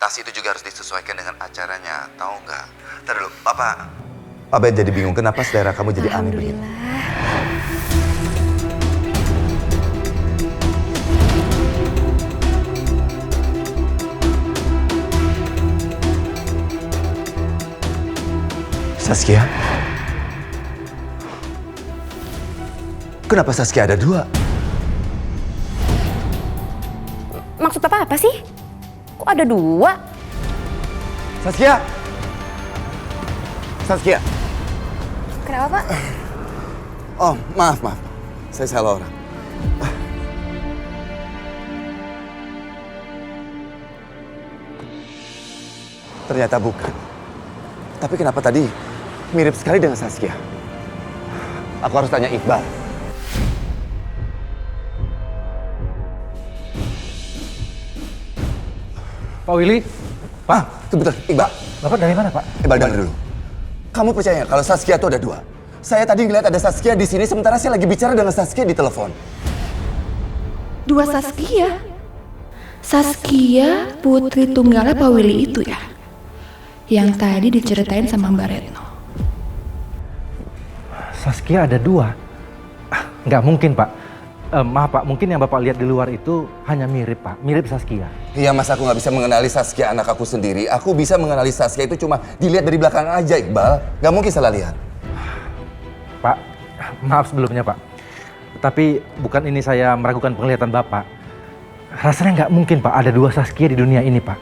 tas itu juga harus disesuaikan dengan acaranya, tahu nggak? Ntar dulu, Papa jadi bingung kenapa selera kamu jadi aneh begini. Saskia? Kenapa Saskia ada dua? Maksud Papa apa sih? Kok ada dua? Saskia? Saskia? Kenapa, Pak? Oh, maaf. Saya salah orang. Ternyata bukan. Tapi kenapa tadi mirip sekali dengan Saskia? Aku harus tanya Iqbal. Pak Willy? Pak? Sebentar, Iqbal. Bapak dari mana, Pak? Iqbal, dengar dulu. Kamu percaya kalau Saskia itu ada dua? Saya tadi ngeliat ada Saskia di sini, sementara saya lagi bicara dengan Saskia di telepon. Dua Saskia? Saskia putri tunggalnya Pak Willy itu ya? Yang tadi diceritain sama Mbak Retno. Saskia ada dua? Nggak mungkin, Pak. Maaf, Pak. Mungkin yang Bapak lihat di luar itu hanya mirip, Pak. Mirip Saskia. Iya, Mas, aku nggak bisa mengenali Saskia anak aku sendiri. Aku bisa mengenali Saskia itu cuma dilihat dari belakang aja, Iqbal. Nggak mungkin salah lihat. Pak, maaf sebelumnya, Pak. Tapi bukan ini saya meragukan penglihatan Bapak. Rasanya nggak mungkin, Pak, ada dua Saskia di dunia ini, Pak.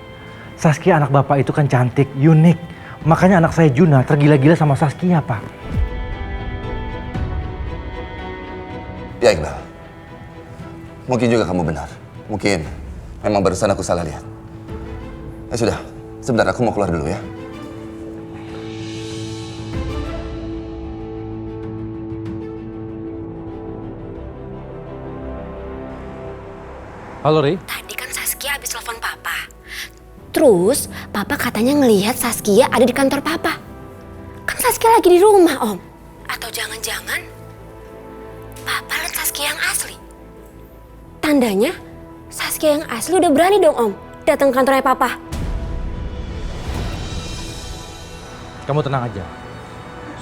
Saskia anak Bapak itu kan cantik, unik. Makanya anak saya Juna tergila-gila sama Saskia, Pak. Ya, Iqbal. Mungkin juga kamu benar. Mungkin memang barusan aku salah lihat. Ya sudah, sebentar aku mau keluar dulu ya. Halo, Ri. Tadi kan Saskia habis telepon Papa. Terus Papa katanya ngelihat Saskia ada di kantor Papa. Kan Saskia lagi di rumah, Om. Atau jangan-jangan Papa lihat Saskia yang asli. Tandanya Saskia yang asli udah berani dong, Om, datang ke kantornya Papa. Kamu tenang aja.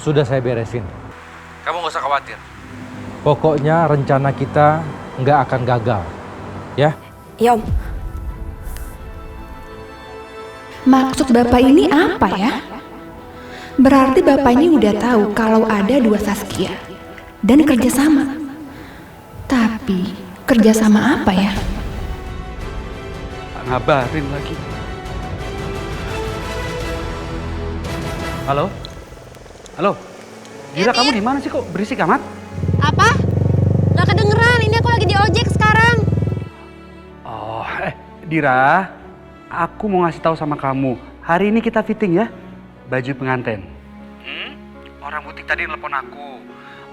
Sudah saya beresin. Kamu nggak usah khawatir. Pokoknya rencana kita nggak akan gagal. Ya? Ya, Om. Maksud Bapak ini apa ya? Berarti Bapak ini udah tahu kalau ada dua Saskia dan kerjasama. Tapi kerjasama apa ya? Ngabarin lagi. Halo? Halo? Dira, kamu di mana sih, kok berisik amat? Apa? Gak kedengeran, ini aku lagi di ojek sekarang. Oh, Dira, aku mau ngasih tahu sama kamu. Hari ini kita fitting ya, baju pengantin. Orang butik tadi nelpon aku.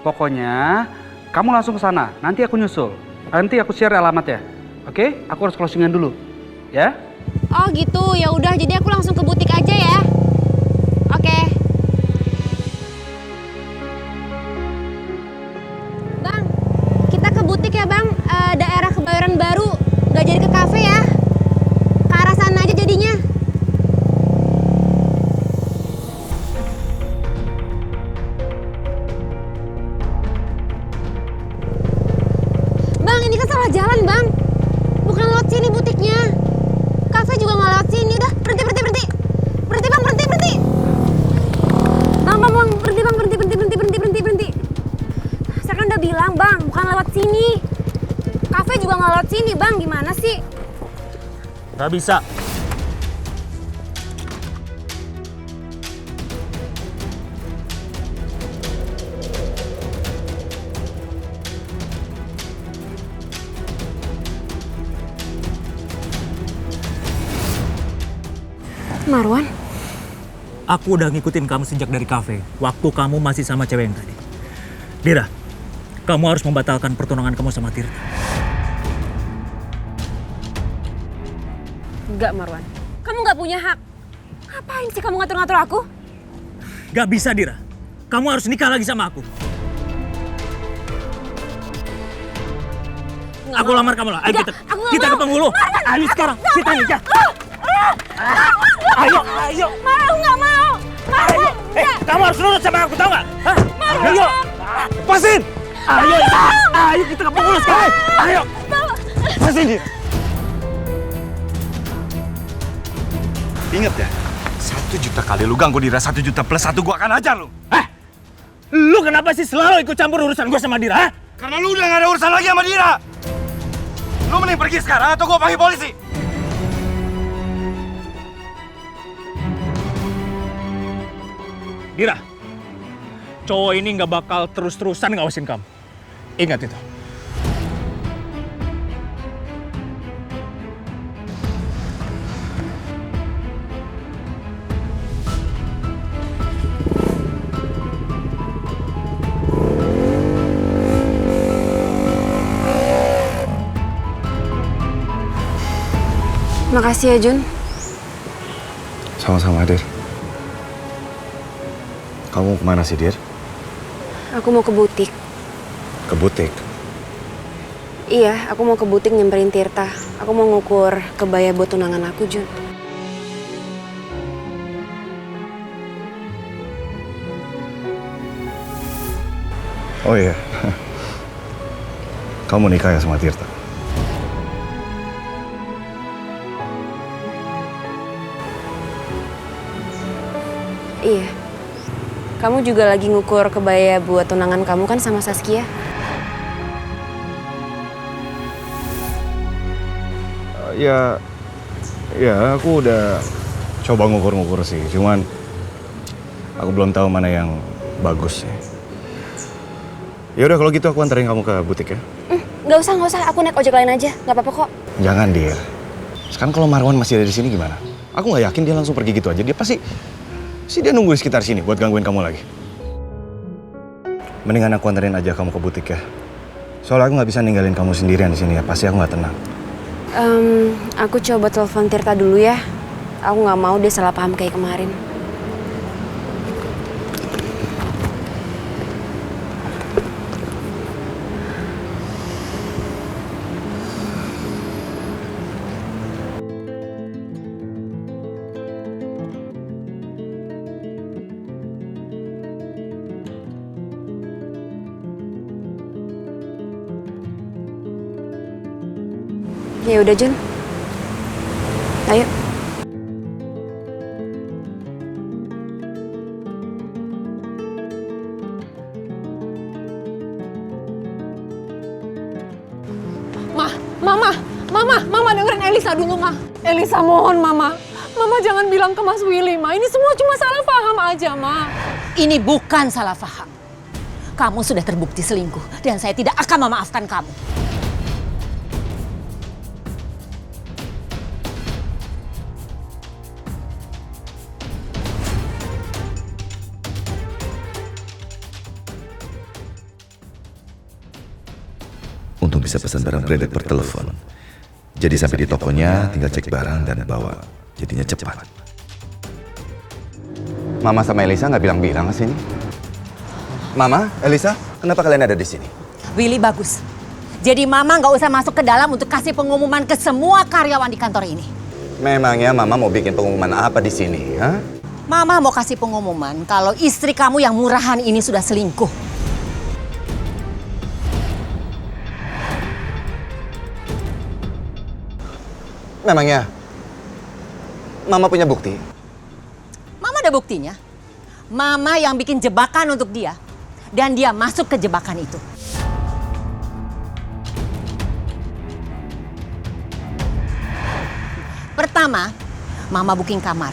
Pokoknya kamu langsung ke sana, nanti aku nyusul. Nanti aku share alamatnya. Oke? Aku harus closingan dulu. Ya? Oh gitu, ya udah jadi aku langsung ke butik aja ya. Oke. Bang, kita ke butik ya, Bang. Daerah Kebayoran Baru, nggak jadi ke kafe ya. Ke arah sana aja jadinya. Bang, ini kan salah jalan, Bang. Bukan lewat sini butiknya. Kafe juga nggak lewat sini. Udah, berhenti. Berhenti, Bang, berhenti. Bang, berhenti. Saya kan udah bilang, Bang, bukan lewat sini. Kafe juga nggak lewat sini, Bang. Gimana sih? Gak bisa. Marwan? Aku udah ngikutin kamu sejak dari kafe, waktu kamu masih sama cewek yang tadi. Dira, kamu harus membatalkan pertunangan kamu sama Tirta. Enggak, Marwan. Kamu nggak punya hak. Ngapain sih kamu ngatur-ngatur aku? Gak bisa, Dira. Kamu harus nikah lagi sama aku. Aku lamar kamu lah. Ayo kita ke penghulu. Ayo sekarang, kita nikah. Ayo, ayo. Aku nggak mau. Ayo. Kamu harus nurut sama aku, tahu nggak? Hah? Ayo. Lepasin. Ayo, ayo kita ke pengurus sekarang. Ayo. Lepasin dia. Ingat ya, 1 juta kali lu ganggu Dira, 1 juta plus 1 gua akan ajar lu. Lu kenapa sih selalu ikut campur urusan gue sama Dira? Karena lu udah gak ada urusan lagi sama Dira. Lu mending pergi sekarang atau gua panggil polisi. Dira, cowok ini nggak bakal terus-terusan ngawasin kamu. Ingat itu. Makasih ya, Jun. Sama-sama, Dir. Kamu kemana sih, Dir? Aku mau ke butik. Ke butik? Iya, aku mau ke butik nyamperin Tirta. Aku mau ngukur kebaya buat tunangan aku, Jun. Oh iya. Kamu nikah ya sama Tirta? Iya. Kamu juga lagi ngukur kebaya buat tunangan kamu kan sama Saskia? Ya aku udah coba ngukur-ngukur sih. Cuman aku belum tahu mana yang bagus sih. Ya udah kalau gitu aku anterin kamu ke butik ya. Nggak usah. Aku naik ojek lain aja. Nggak apa-apa kok. Jangan, Dir. Sekarang kalau Marwan masih ada di sini gimana? Aku nggak yakin dia langsung pergi gitu aja. Dia pasti dia nunggu di sekitar sini buat gangguin kamu lagi. Mendingan aku anterin aja kamu ke butik ya. Soalnya aku nggak bisa ninggalin kamu sendirian di sini ya. Pasti aku nggak tenang. Aku coba telepon Tirta dulu ya. Aku nggak mau dia salah paham kayak kemarin. Ya udah, Jun. Ayo. Mama dengerin Elisa dulu, Ma. Elisa mohon, Mama. Mama jangan bilang ke Mas Willy, Ma. Ini semua cuma salah paham aja, Ma. Ini bukan salah paham. Kamu sudah terbukti selingkuh dan saya tidak akan memaafkan kamu. Untung bisa pesan barang branded per telepon. Jadi sampai di tokonya tinggal cek barang dan bawa. Jadinya cepat. Mama sama Elisa nggak bilang-bilang ke sini. Mama, Elisa, kenapa kalian ada di sini? Willy bagus. Jadi Mama nggak usah masuk ke dalam untuk kasih pengumuman ke semua karyawan di kantor ini. Memangnya Mama mau bikin pengumuman apa di sini? Hah? Mama mau kasih pengumuman kalau istri kamu yang murahan ini sudah selingkuh. Memangnya Mama punya bukti? Mama ada buktinya. Mama yang bikin jebakan untuk dia. Dan dia masuk ke jebakan itu. Pertama, Mama booking kamar.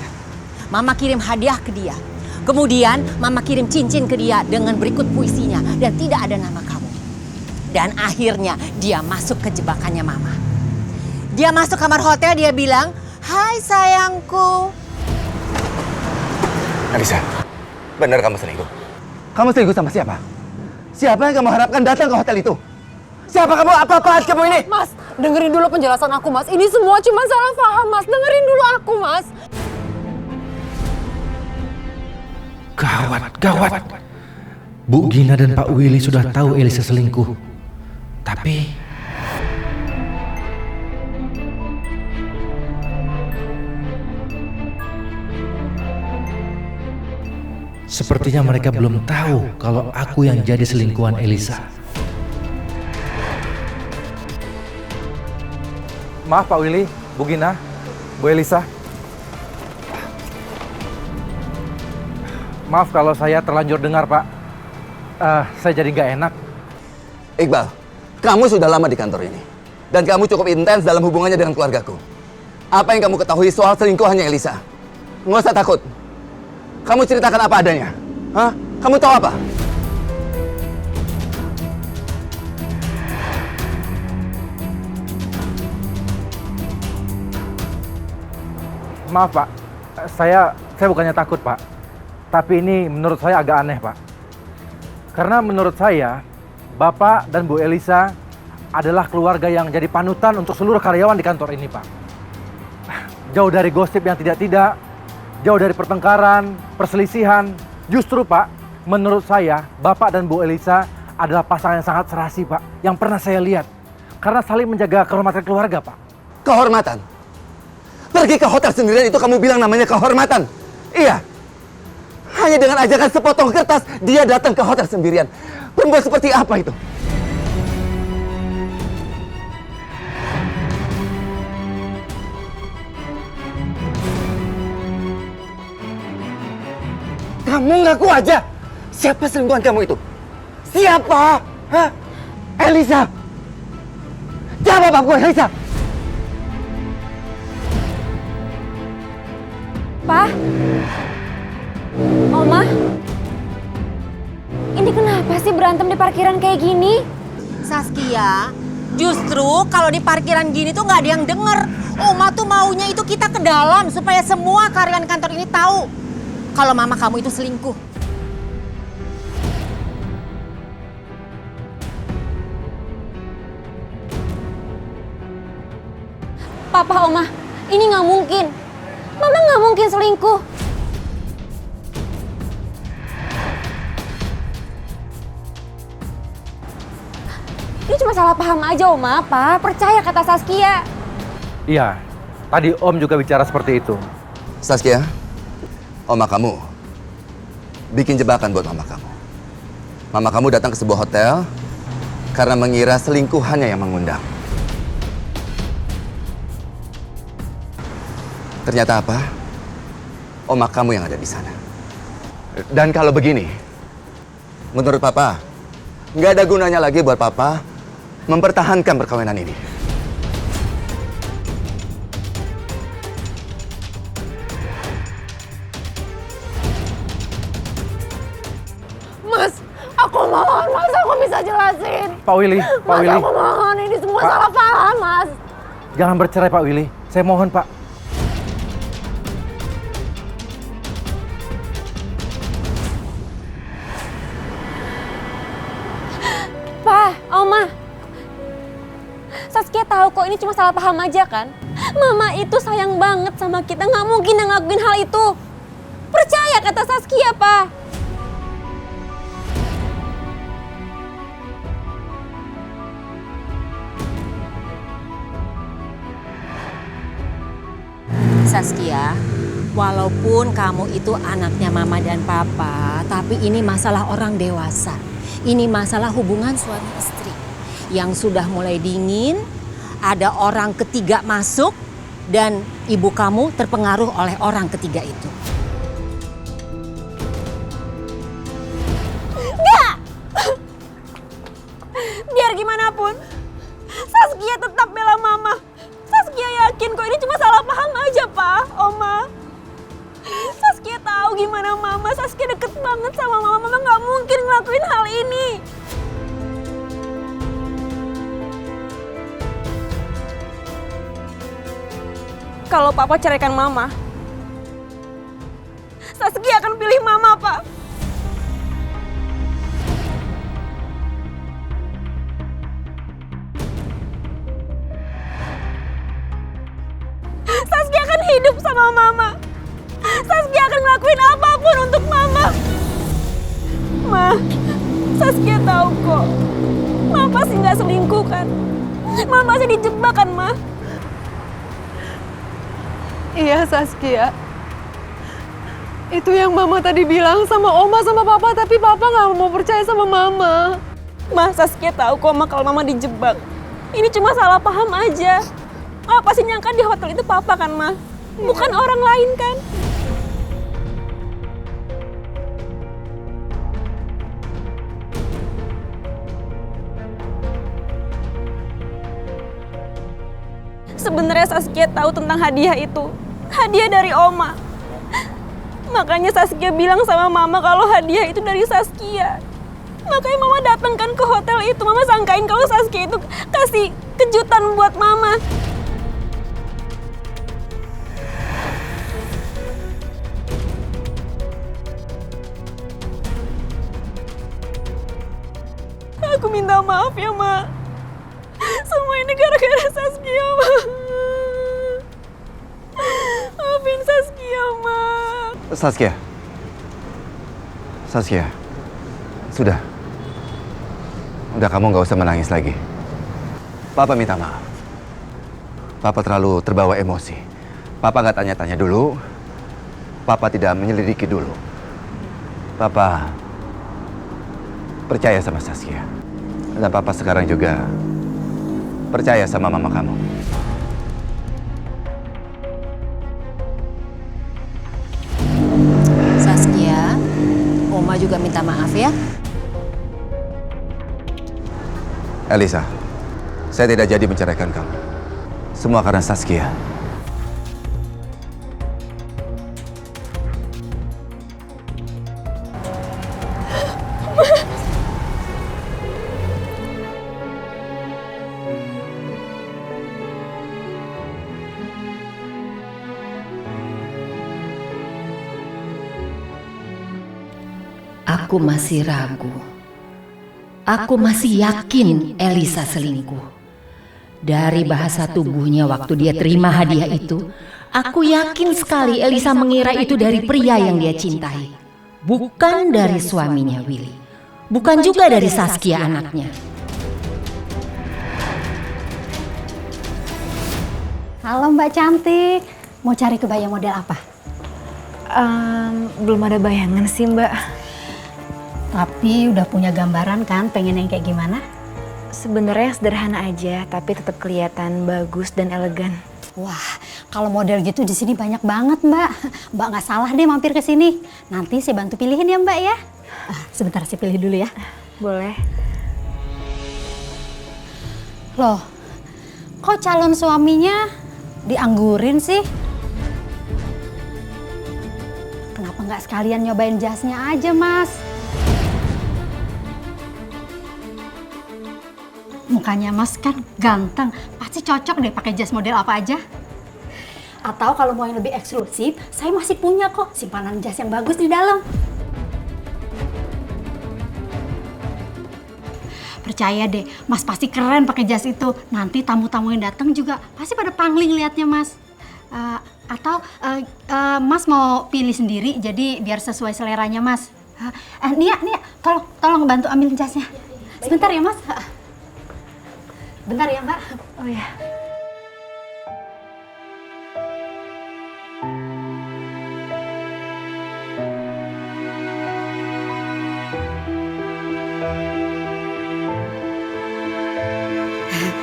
Mama kirim hadiah ke dia. Kemudian Mama kirim cincin ke dia dengan berikut puisinya. Dan tidak ada nama kamu. Dan akhirnya dia masuk ke jebakannya Mama. Dia masuk kamar hotel, dia bilang, "Hai sayangku." Elisa, benar kamu selingkuh? Kamu selingkuh sama siapa? Siapa yang kamu harapkan datang ke hotel itu? Siapa kamu? Apa-apaan kamu ini? Mas, dengerin dulu penjelasan aku, Mas. Ini semua cuma salah paham, Mas. Dengerin dulu aku, Mas. Gawat. Bu Gina dan Pak Willy sudah tahu Elisa selingkuh. Tapi Sepertinya mereka belum tahu kalau aku yang jadi selingkuhan Elisa. Maaf Pak Willy, Bu Gina, Bu Elisa. Maaf kalau saya terlanjur dengar Pak. Saya jadi nggak enak. Iqbal, kamu sudah lama di kantor ini. Dan kamu cukup intens dalam hubungannya dengan keluargaku. Apa yang kamu ketahui soal selingkuhannya Elisa? Nggak usah takut. Kamu ceritakan apa adanya. Hah? Kamu tahu apa? Maaf Pak, saya bukannya takut Pak. Tapi ini menurut saya agak aneh Pak. Karena menurut saya, Bapak dan Bu Elisa adalah keluarga yang jadi panutan untuk seluruh karyawan di kantor ini Pak. Jauh dari gosip yang tidak-tidak, jauh dari pertengkaran, perselisihan. Justru Pak, menurut saya, Bapak dan Bu Elisa adalah pasangan yang sangat serasi Pak. Yang pernah saya lihat. Karena saling menjaga kehormatan keluarga Pak. Kehormatan? Pergi ke hotel sendirian itu kamu bilang namanya kehormatan? Iya. Hanya dengan ajakan sepotong kertas, dia datang ke hotel sendirian. Perempuan seperti apa itu? Kamu ngaku aja. Siapa selingkuhan kamu itu? Siapa? Hah? Elisa. Jawab aku, Elisa. Pak? Oma? Ini kenapa sih berantem di parkiran kayak gini? Saskia, justru kalau di parkiran gini tuh nggak ada yang denger. Oma tuh maunya itu kita ke dalam supaya semua karyawan kantor ini tahu kalau mama kamu itu selingkuh. Papa, Oma, ini nggak mungkin. Mama nggak mungkin selingkuh. Ini cuma salah paham aja, Oma. Apa? Percaya kata Saskia. Iya, tadi Om juga bicara seperti itu. Saskia, oma kamu bikin jebakan buat mama kamu. Mama kamu datang ke sebuah hotel karena mengira selingkuhannya yang mengundang. Ternyata apa? Oma kamu yang ada di sana. Dan kalau begini, menurut Papa, nggak ada gunanya lagi buat Papa mempertahankan perkawinan ini. Mas, aku mohon, Mas, aku bisa jelasin. Pak Willy, Pak Mas, Willy. aku mohon, ini semua Pak. salah paham, Mas. Jangan bercerai Pak Willy. Saya mohon Pak. Pa, Oma. Saskia tahu kok ini cuma salah paham aja kan? Mama itu sayang banget sama kita, nggak mungkin ngelakuin hal itu. Percaya kata Saskia, Pa. Saskia, walaupun kamu itu anaknya mama dan papa, tapi ini masalah orang dewasa. Ini masalah hubungan suami istri yang sudah mulai dingin, ada orang ketiga masuk, dan ibu kamu terpengaruh oleh orang ketiga itu. Enggak! Biar gimana pun, Saskia tetap bela Mama. Saskia yakin kok ini cuma salah paham aja, Pa, Oma. Saskia tahu gimana Mama. Saskia deket banget sama Mama. Mama nggak mungkin ngelakuin hal ini. Kalau Papa ceraikan Mama, Saskia akan pilih Mama, Pak. Saskia akan hidup sama Mama. Saskia akan ngelakuin apapun untuk Mama. Ma, Saskia tahu kok. Ma pasti nggak selingkuh kan? Ma pasti dijebak kan, Ma? Iya, Saskia. Itu yang mama tadi bilang sama oma sama papa, tapi papa nggak mau percaya sama mama. Ma, Saskia tahu kok Ma kalau mama dijebak. Ini cuma salah paham aja. Ma pasti nyangka di hotel itu papa kan, Ma? Bukan orang lain kan? Sebenarnya Saskia tahu tentang hadiah itu. Hadiah dari Oma. Makanya Saskia bilang sama Mama kalau hadiah itu dari Saskia. Makanya Mama datang kan ke hotel itu. Mama sangkain kalau Saskia itu kasih kejutan buat Mama. Aku minta maaf ya, Ma. Semua ini gara-gara Saskia, Ma. Maafin Saskia, Ma. Saskia. Sudah. Udah, kamu nggak usah menangis lagi. Papa minta maaf. Papa terlalu terbawa emosi. Papa nggak tanya-tanya dulu. Papa tidak menyelidiki dulu. Papa percaya sama Saskia. Dan Papa sekarang juga percaya sama mama kamu. Saskia, Oma juga minta maaf ya. Elisa, saya tidak jadi menceraikan kamu. Semua karena Saskia. Aku masih ragu. Aku masih yakin Elisa selingkuh. Dari bahasa tubuhnya waktu dia terima hadiah itu, aku yakin sekali Elisa mengira itu dari pria yang dia cintai. Bukan dari suaminya Willy. Bukan juga dari Saskia anaknya. Halo Mbak cantik, mau cari kebaya model apa? Belum ada bayangan sih Mbak. Tapi udah punya gambaran kan pengen yang kayak gimana? Sebenarnya sederhana aja, tapi tetap kelihatan bagus dan elegan. Wah, kalau model gitu di sini banyak banget Mbak. Mbak nggak salah deh mampir ke sini. Nanti saya bantu pilihin ya Mbak ya. Sebentar saya pilih dulu ya. Boleh. Loh, kok calon suaminya dianggurin sih? Kenapa nggak sekalian nyobain jasnya aja Mas? Mukanya Mas kan ganteng, pasti cocok deh pakai jas model apa aja. Atau kalau mau yang lebih eksklusif, saya masih punya kok simpanan jas yang bagus di dalam. Percaya deh, Mas pasti keren pakai jas itu. Nanti tamu-tamu yang datang juga pasti pada pangling liatnya Mas. Atau Mas mau pilih sendiri, jadi biar sesuai seleranya Mas. Nia, tolong bantu ambil jasnya. Sebentar ya Mas. Bentar ya Mbak. Oh ya.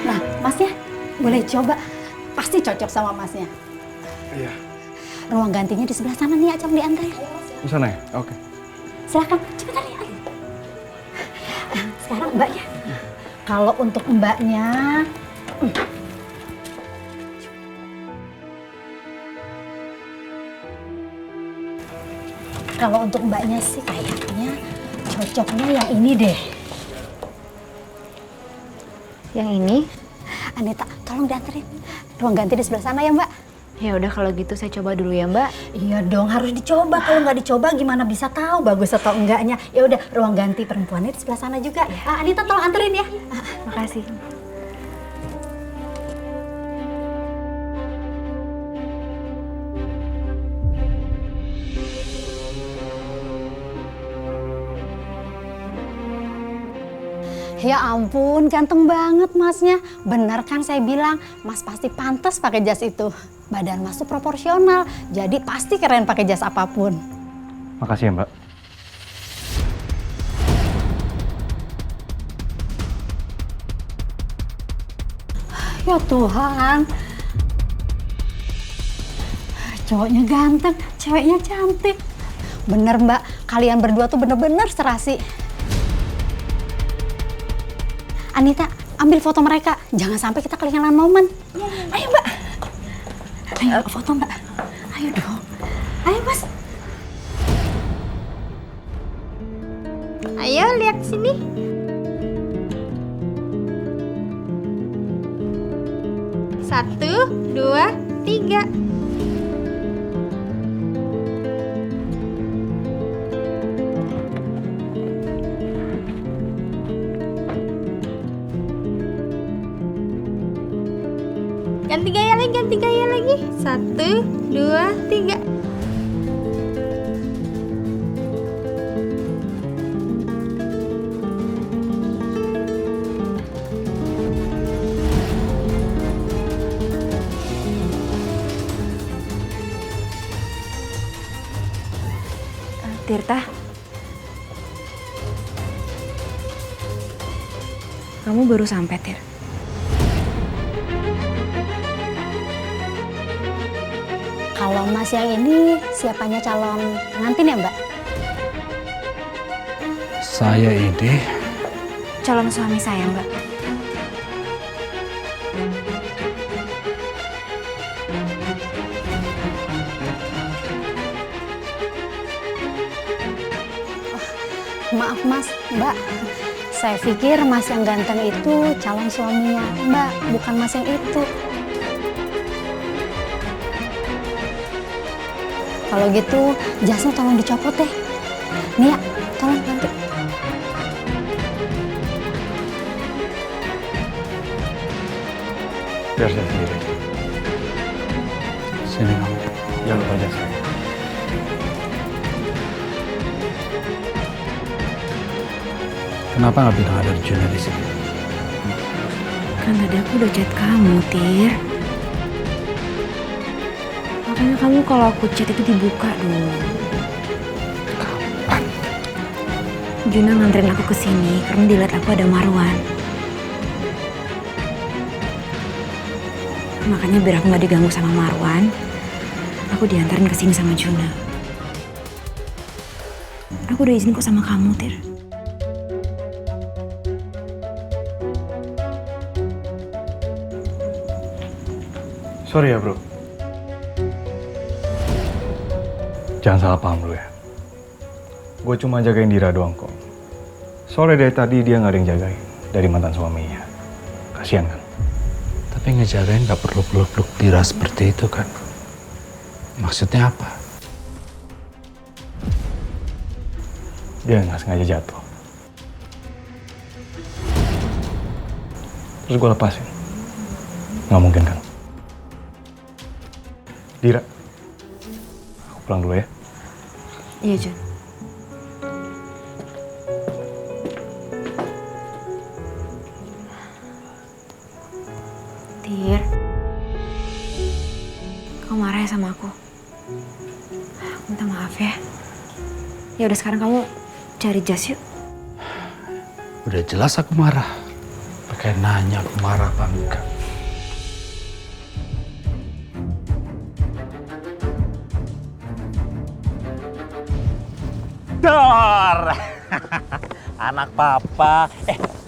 Nah, Masnya boleh coba. Pasti cocok sama Masnya. Iya. Ruang gantinya di sebelah sana nih, Acang diantar. Di sana ya? Oke. Silakan, cepetan ya. Sekarang Mbak ya. Kalau untuk Mbaknya, kalau untuk Mbaknya sih kayaknya cocoknya yang ini deh. Yang ini? Anita, tolong dianterin. Ruang ganti di sebelah sana ya Mbak. Ya udah kalau gitu saya coba dulu ya Mbak. Iya dong, harus dicoba. Kalau nggak dicoba gimana bisa tahu bagus atau enggaknya? Ya udah, ruang ganti perempuannya di sebelah sana juga. Anita tolong anterin ya. Makasih. Ya ampun, ganteng banget Masnya. Benar kan saya bilang, Mas pasti pantas pakai jas itu. Badan Mas tuh proporsional, jadi pasti keren pakai jas apapun. Makasih ya, Mbak. Ya Tuhan. Cowoknya ganteng, ceweknya cantik. Bener Mbak, kalian berdua tuh bener-bener serasi. Anita, ambil foto mereka. Jangan sampai kita kehilangan momen. Ayo Mbak. Ayo foto Mbak. Ayo dong. Ayo Mas. Ayo lihat sini. Satu, dua, tiga. Ganti gaya lagi. Satu, dua, tiga. Tirta, kamu baru sampai, Tir. Kalau Mas yang ini siapanya calon pengantin ya Mbak? Saya ini Calon suami saya, Mbak. Maaf Mas, Mbak. Saya pikir Mas yang ganteng itu calon suaminya Mbak, bukan Mas yang itu. Kalau gitu, jasnya tolong dicopot deh. Nih ya, tolong bantu. Biar saya sendiri. sini kamu. Jangan lupa jas. Kenapa nggak bilang ada Juna di sini? Kan tadi aku udah chat kamu, Tir. Makanya kamu kalau aku chat itu dibuka dong. Kapan? Juna nganterin aku ke sini karena dilihat aku ada Marwan. Makanya biar aku nggak diganggu sama Marwan, aku diantarin ke sini sama Juna. Aku udah izin kok sama kamu, Tir. Sorry ya bro. Jangan salah paham dulu ya. Gue cuma jagain Dira doang kok. Soalnya dari tadi dia nggak ada yang jagain dari mantan suaminya. Kasian kan? Tapi ngejagain nggak perlu peluk-peluk Dira seperti itu kan? Maksudnya apa? Dia nggak sengaja jatuh. Terus gue lepasin. Nggak mungkin kan? Dira, aku pulang dulu ya. Iya, Jun. Tir, kamu marah ya sama aku? Aku minta maaf ya. Ya udah sekarang kamu cari jas yuk. Udah jelas aku marah. Pakai nanya aku marah apa enggak. Dor! Anak papa.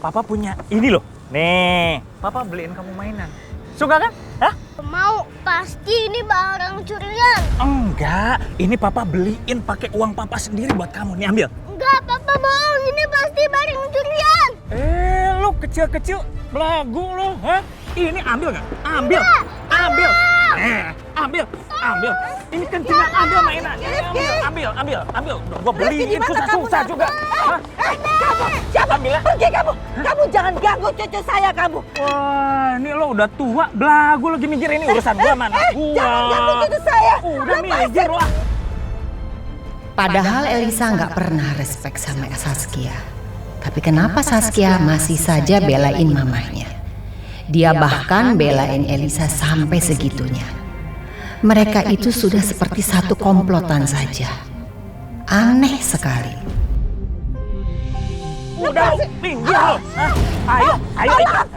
Papa punya ini loh. Nih, papa beliin kamu mainan. Suka kan? Hah? Mau, pasti ini barang curian. Enggak, ini papa beliin pakai uang papa sendiri buat kamu. Nih ambil. Enggak, papa bohong. Ini pasti barang curian. Lu kecil-kecil belagu lu, hah? Ini ambil nggak? Ambil. Enggak, ambil. Ambil. Ini kan cuma ambil mainannya. Ambil. Gua beliin susah-susah juga. Hah? Kamu, siapa? Ambil ya. Pergi kamu. Kamu jangan ganggu cucu saya kamu. Wah, ini lo udah tua, belagu lagi mikir ini urusan gua mana? Gua. Jangan ganggu cucu saya. Udah mikir lo. Padahal Elisa nggak pernah respect sama Saskia. Tapi kenapa Saskia masih saja belain mamahnya? Dia bahkan belain Elisa sampai segitunya. Mereka itu sudah seperti satu komplotan saja. Aneh sekali. Udah, minggir lo. Ayo, ayo ikut.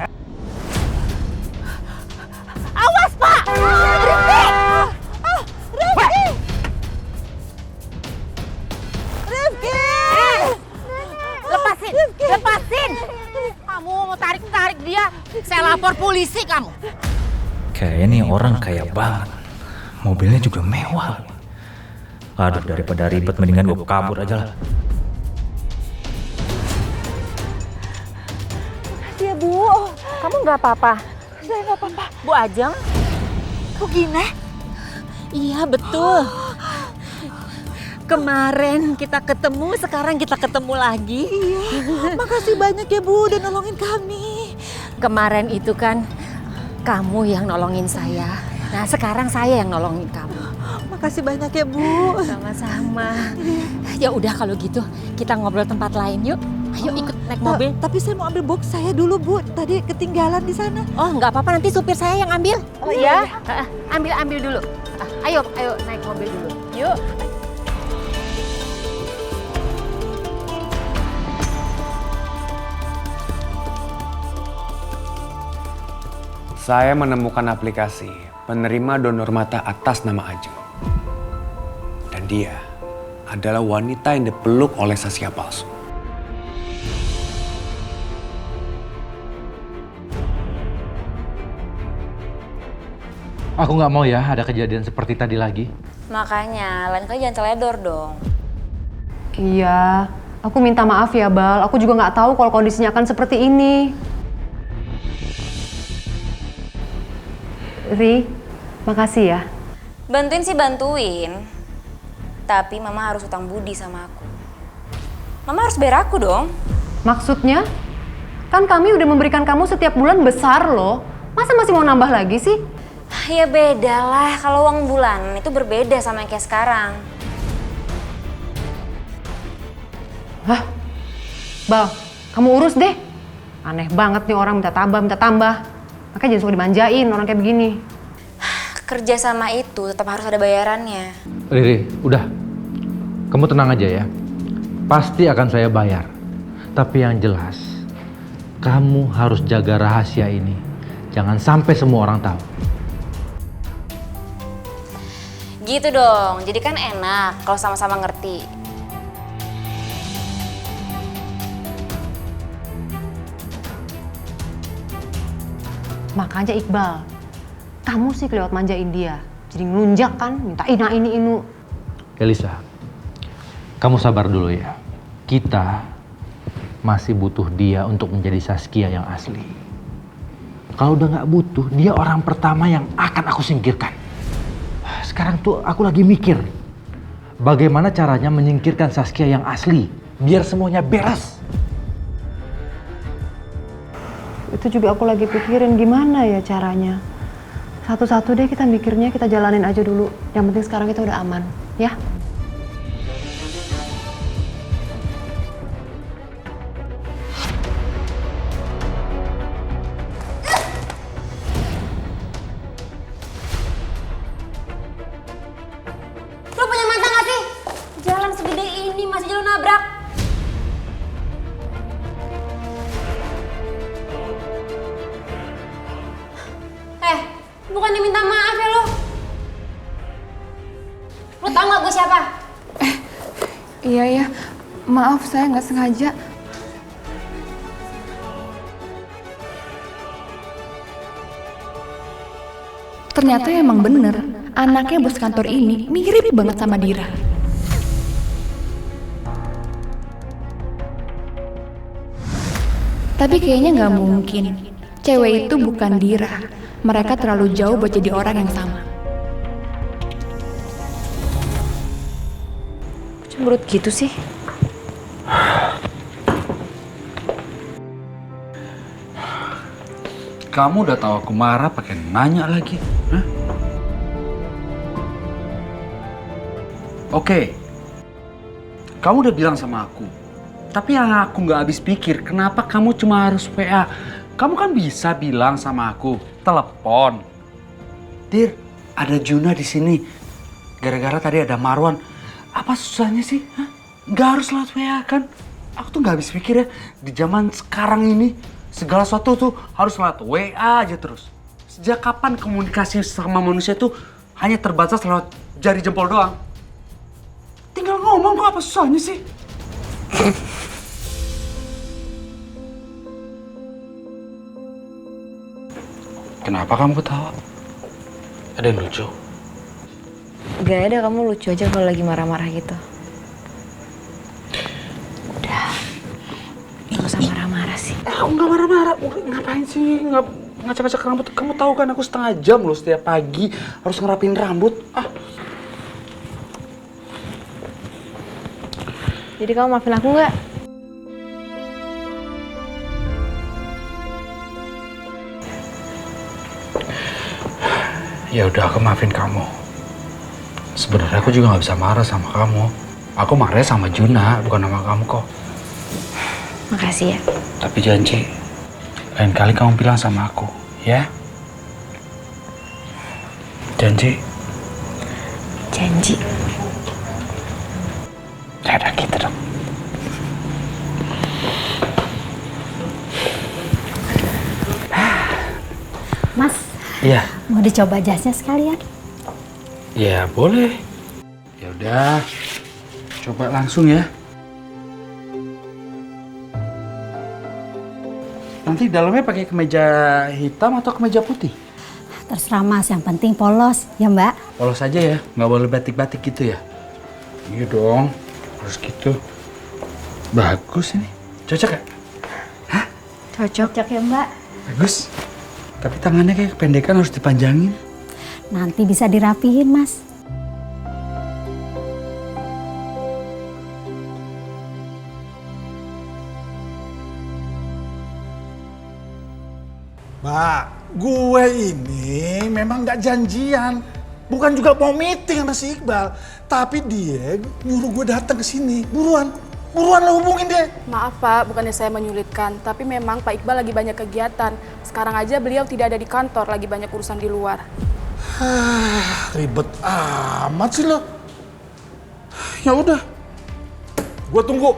Awas, Pak! Rifki! Rifki! Rifki! Lepasin! Lepasin! Kamu mau tarik-tarik dia, saya lapor polisi kamu. Kayaknya nih orang kaya banget. Mobilnya juga mewah. Aduh, daripada ribet mendingan gue kabur aja lah. Ya Bu, kamu nggak apa-apa? Saya nggak apa-apa. Bu Ajeng? Bu Gina? Iya betul. Kemarin kita ketemu, sekarang kita ketemu lagi. Iya, makasih banyak ya Bu udah nolongin kami. Kemarin itu kan kamu yang nolongin saya. Nah sekarang saya yang nolongin kamu. Makasih banyak ya Bu. Sama-sama. Ya udah kalau gitu kita ngobrol tempat lain yuk. Ayo ikut naik mobil. Tapi saya mau ambil box saya dulu Bu. Tadi ketinggalan di sana. Oh nggak apa-apa, nanti supir saya yang ambil. Oh ya? Ambil dulu. Ayo naik mobil dulu. Yuk. Saya menemukan aplikasi penerima donor mata atas nama Ajeng. Dan dia adalah wanita yang dipeluk oleh Saskia palsu. Aku nggak mau ya ada kejadian seperti tadi lagi. Makanya, lain kali jangan teledor dong. Iya, aku minta maaf ya Bal. Aku juga nggak tahu kalau kondisinya akan seperti ini. Ri, makasih ya. Bantuin sih bantuin. Tapi Mama harus utang budi sama aku. Mama harus bayar aku dong. Maksudnya? Kan kami udah memberikan kamu setiap bulan besar loh. Masa masih mau nambah lagi sih? Ya beda lah, kalau uang bulanan itu berbeda sama yang kayak sekarang. Hah? Bal, kamu urus deh. Aneh banget nih orang minta tambah. Makanya jangan suka dimanjain orang kayak begini. Kerja sama itu tetap harus ada bayarannya. Riri, udah. Kamu tenang aja ya. Pasti akan saya bayar. Tapi yang jelas, kamu harus jaga rahasia ini. Jangan sampai semua orang tahu. Gitu dong, jadi kan enak kalau sama-sama ngerti. Makanya Iqbal, kamu sih kelewat manjain dia. Jadi ngelunjak kan, minta ini inu. Elisa, kamu sabar dulu ya. Kita masih butuh dia untuk menjadi Saskia yang asli. Kalau udah nggak butuh, dia orang pertama yang akan aku singkirkan. Sekarang tuh aku lagi mikir, bagaimana caranya menyingkirkan Saskia yang asli, biar semuanya beres. Itu juga aku lagi pikirin gimana ya caranya. Satu-satu deh kita mikirnya, kita jalanin aja dulu. Yang penting sekarang kita udah aman, ya? Lo punya mata gak sih? Jalan segede ini masih jalan nabrak. Bukan diminta maaf ya lo. Lo tau gak gue siapa? Iya, maaf saya nggak sengaja. Ternyata emang bener, anaknya bos kantor ini mirip banget sama Dira. Tapi kayaknya nggak mungkin. Cewek itu bukan Dira. Mereka terlalu jauh buat jadi orang yang sama. Cemberut gitu sih. Kamu udah tahu aku marah pakai nanya lagi. Hah? Oke. Kamu udah bilang sama aku. Tapi yang aku nggak habis pikir, kenapa kamu cuma harus WA? Kamu kan bisa bilang sama aku, telepon. Dir, ada Juna di sini. Gara-gara tadi ada Marwan. Apa susahnya sih? Hah? Nggak harus lewat WA kan? Aku tuh nggak habis pikir ya, di zaman sekarang ini segala sesuatu tuh harus lewat WA aja terus. Sejak kapan komunikasi sama manusia tuh hanya terbatas lewat jari jempol doang? Tinggal ngomong kok, apa susahnya sih? Kenapa kamu ketawa? Ada yang lucu? Gak ada, kamu lucu aja kalau lagi marah-marah gitu. Udah, gak usah marah-marah sih. Aku nggak marah-marah. Ngapain sih ngacak-ngacak rambut? Kamu tahu kan aku setengah jam loh setiap pagi harus ngerapin rambut. Jadi kamu maafin aku nggak? Ya udah, aku maafin kamu. Sebenarnya aku juga nggak bisa marah sama kamu. Aku marah sama Juna, bukan sama kamu kok. Makasih ya. Tapi janji, lain kali kamu bilang sama aku, ya? Janji? Janji. Ya udah gitu dong. Mas, Iya. mau dicoba jasnya sekalian? Ya boleh. Ya udah, coba langsung ya. Nanti dalamnya pakai kemeja hitam atau kemeja putih? Terserah Mas, yang penting polos, ya Mbak? Polos aja ya, nggak boleh batik-batik gitu ya? Iya dong, harus gitu. Bagus ini, cocok ya? Cocok ya Mbak? Bagus. Tapi tangannya kayak kependekan, harus dipanjangin. Nanti bisa dirapihin Mas. Mbak, gue ini memang nggak janjian. Bukan juga mau meeting sama si Iqbal. Tapi dia nyuruh gue datang ke sini. Buruan lo hubungin dia. Maaf Pak, bukannya saya menyulitkan. Tapi memang Pak Iqbal lagi banyak kegiatan. Sekarang aja beliau tidak ada di kantor, lagi banyak urusan di luar. Ribet amat sih lo. Ya udah, gue tunggu.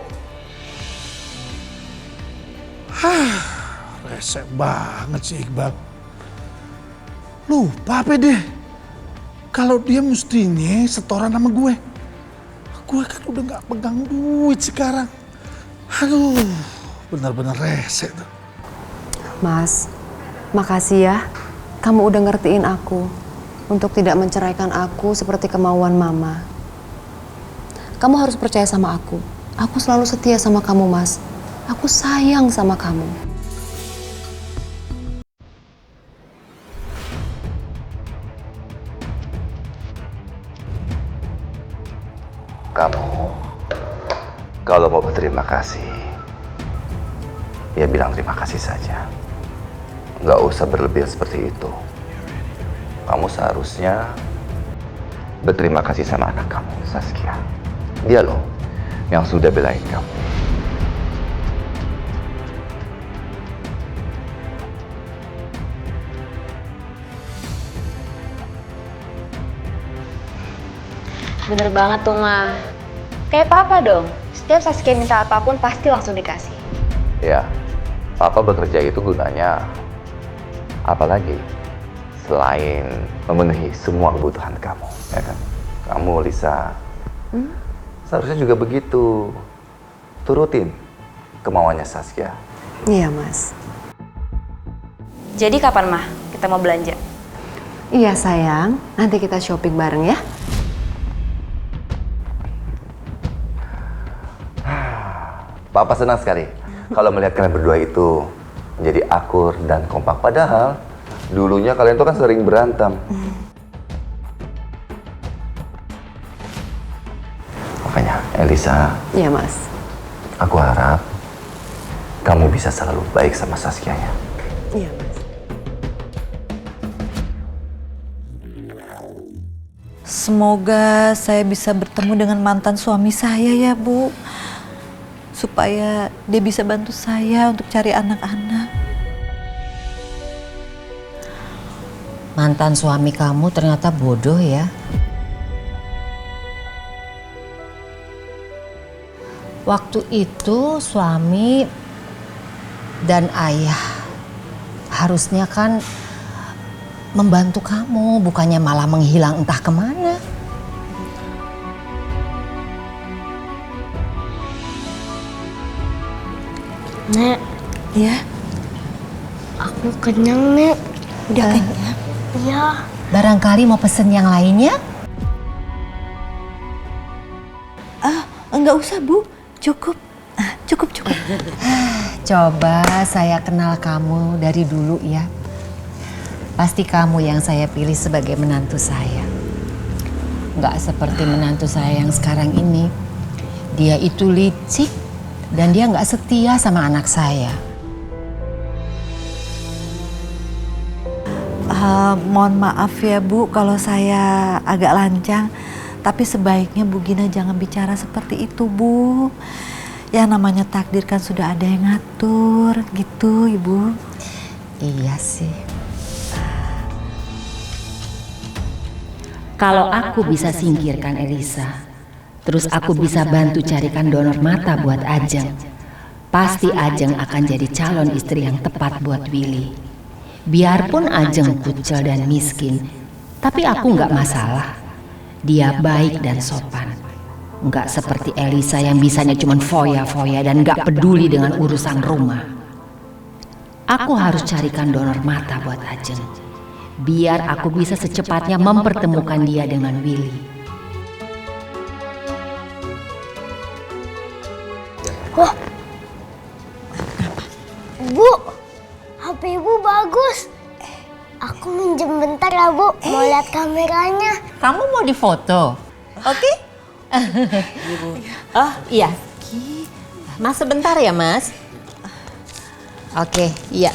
Resek banget sih Iqbal. Lupa apa deh. Kalau dia mestinya setoran sama gue. Gue kan udah gak pegang duit sekarang. Aduh, benar-benar resek tuh. Mas, makasih ya. Kamu udah ngertiin aku untuk tidak menceraikan aku seperti kemauan Mama. Kamu harus percaya sama aku. Aku selalu setia sama kamu, Mas. Aku sayang sama kamu. Kamu, kalau mau berterima kasih, ya bilang terima kasih saja. Nggak usah berlebihan seperti itu. Kamu seharusnya berterima kasih sama anak kamu, Saskia. Dia loh yang sudah belain kamu. Bener banget tuh, Ma. Kayak Papa dong. Setiap Saskia minta apapun pasti langsung dikasih. Ya, Papa bekerja itu gunanya apa lagi selain memenuhi semua kebutuhan kamu, ya kan? Kamu, Lisa, seharusnya juga begitu. Turutin kemauannya Saskia. Iya, Mas. Jadi kapan, Ma? Kita mau belanja? Iya, sayang. Nanti kita shopping bareng ya. Papa senang sekali kalau melihat kalian berdua itu menjadi akur dan kompak. Padahal dulunya kalian tuh kan sering berantem. Makanya, Elisa. Iya, Mas. Aku harap kamu bisa selalu baik sama Saskia ya. Iya, Mas. Semoga saya bisa bertemu dengan mantan suami saya ya, Bu. Supaya dia bisa bantu saya untuk cari anak-anak. Mantan suami kamu ternyata bodoh ya. Waktu itu suami dan ayah harusnya kan membantu kamu, bukannya malah menghilang entah kemana. Nek. Ya? Aku kenyang, Nek. Udah kenyang? Iya. Barangkali mau pesen yang lainnya? Enggak usah, Bu. Cukup. Cukup. Coba saya kenal kamu dari dulu ya. Pasti kamu yang saya pilih sebagai menantu saya. Nggak seperti menantu saya yang sekarang ini. Dia itu licik dan dia nggak setia sama anak saya. Mohon maaf ya Bu kalau saya agak lancang. Tapi sebaiknya Bu Gina jangan bicara seperti itu, Bu. Ya namanya takdir kan sudah ada yang ngatur, gitu Ibu. Iya sih. Kalau aku bisa singkirkan Elisa, terus aku bisa bantu carikan donor mata buat Ajeng, pasti Ajeng akan jadi calon istri yang tepat buat Willy. Biarpun Ajeng kucel dan miskin, tapi aku nggak masalah. Dia baik dan sopan. Nggak seperti Elisa yang bisanya cuma foya-foya dan nggak peduli dengan urusan rumah. Aku harus carikan donor mata buat Ajeng. Biar aku bisa secepatnya mempertemukan dia dengan Willy. Wah. Bu, HP Ibu bagus. Aku minjem bentar ya, Bu. Mau lihat kameranya. Kamu mau difoto? Oke? Oh iya. Mas sebentar ya Mas. Oke, iya.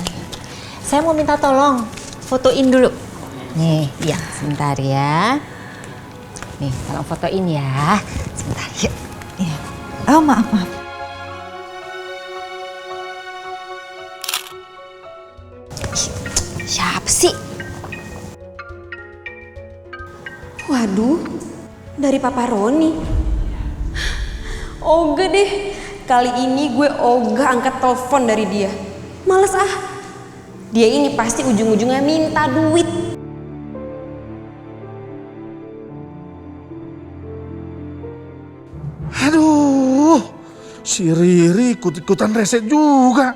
Saya mau minta tolong fotoin dulu. Nih, ya sebentar ya. Nih, tolong fotoin ya. Sebentar, yuk. Iya. Oh maaf. Siapa sih? Waduh, dari Papa Roni. Ogah deh, kali ini gue ogah angkat telepon dari dia. Males ah, dia ini pasti ujung-ujungnya minta duit. Aduh, si Riri ikut-ikutan reset juga.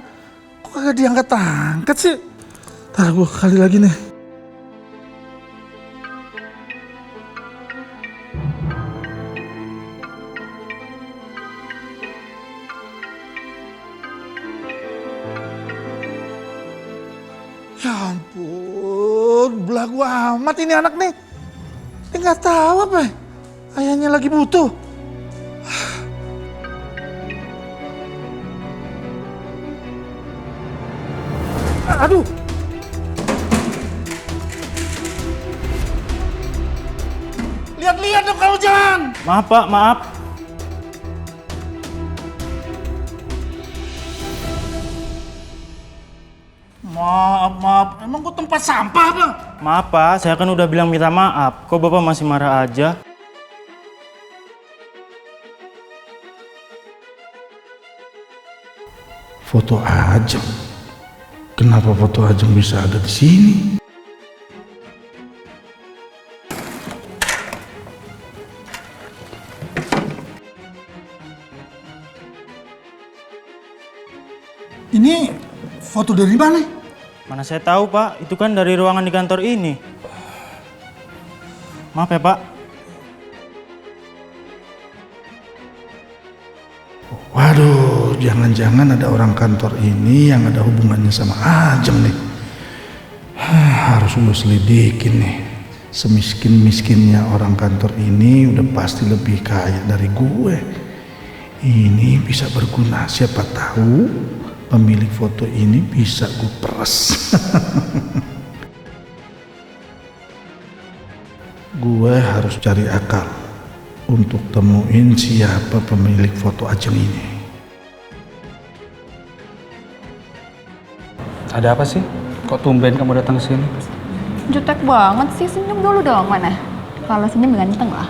Kok kagak diangkat-angkat sih? Ntar gue kali lagi nih. Ya ampun, belagu amat ini anak nih. Dia nggak tahu apa ya? Ayahnya lagi butuh. Aduh. Lihat-lihat dong kamu jangan. Maaf Pak, maaf. Maaf. Emang gue tempat sampah apa? Maaf Pak, saya kan udah bilang minta maaf. Kok Bapak masih marah aja? Foto Ajeng. Kenapa foto Ajeng bisa ada di sini? Ini foto dari mana? Mana saya tahu Pak, itu kan dari ruangan di kantor ini. Maaf ya Pak. Waduh, jangan-jangan ada orang kantor ini yang ada hubungannya sama Ajeng nih. Harus gue selidikin nih. Semiskin-miskinnya orang kantor ini udah pasti lebih kaya dari gue. Ini bisa berguna, siapa tahu pemilik foto ini bisa gue peres. Gue harus cari akal untuk temuin siapa pemilik foto Ajeng ini. Ada apa sih? Kok tumben kamu datang ke sini? Jutek banget sih, senyum dulu dong mana. Kalau senyum ganteng lah.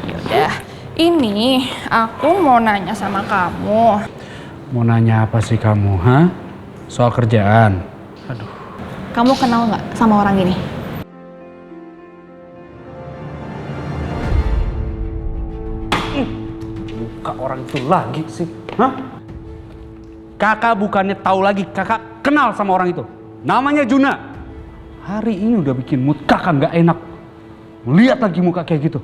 Yaudah, Ini, aku mau nanya sama kamu. Mau nanya apa sih kamu, ha? Soal kerjaan? Aduh. Kamu kenal nggak sama orang ini? Buka orang itu lagi sih, hah? Kakak bukannya tahu lagi, kakak kenal sama orang itu. Namanya Juna. Hari ini udah bikin mood kakak nggak enak. Lihat lagi muka kayak gitu.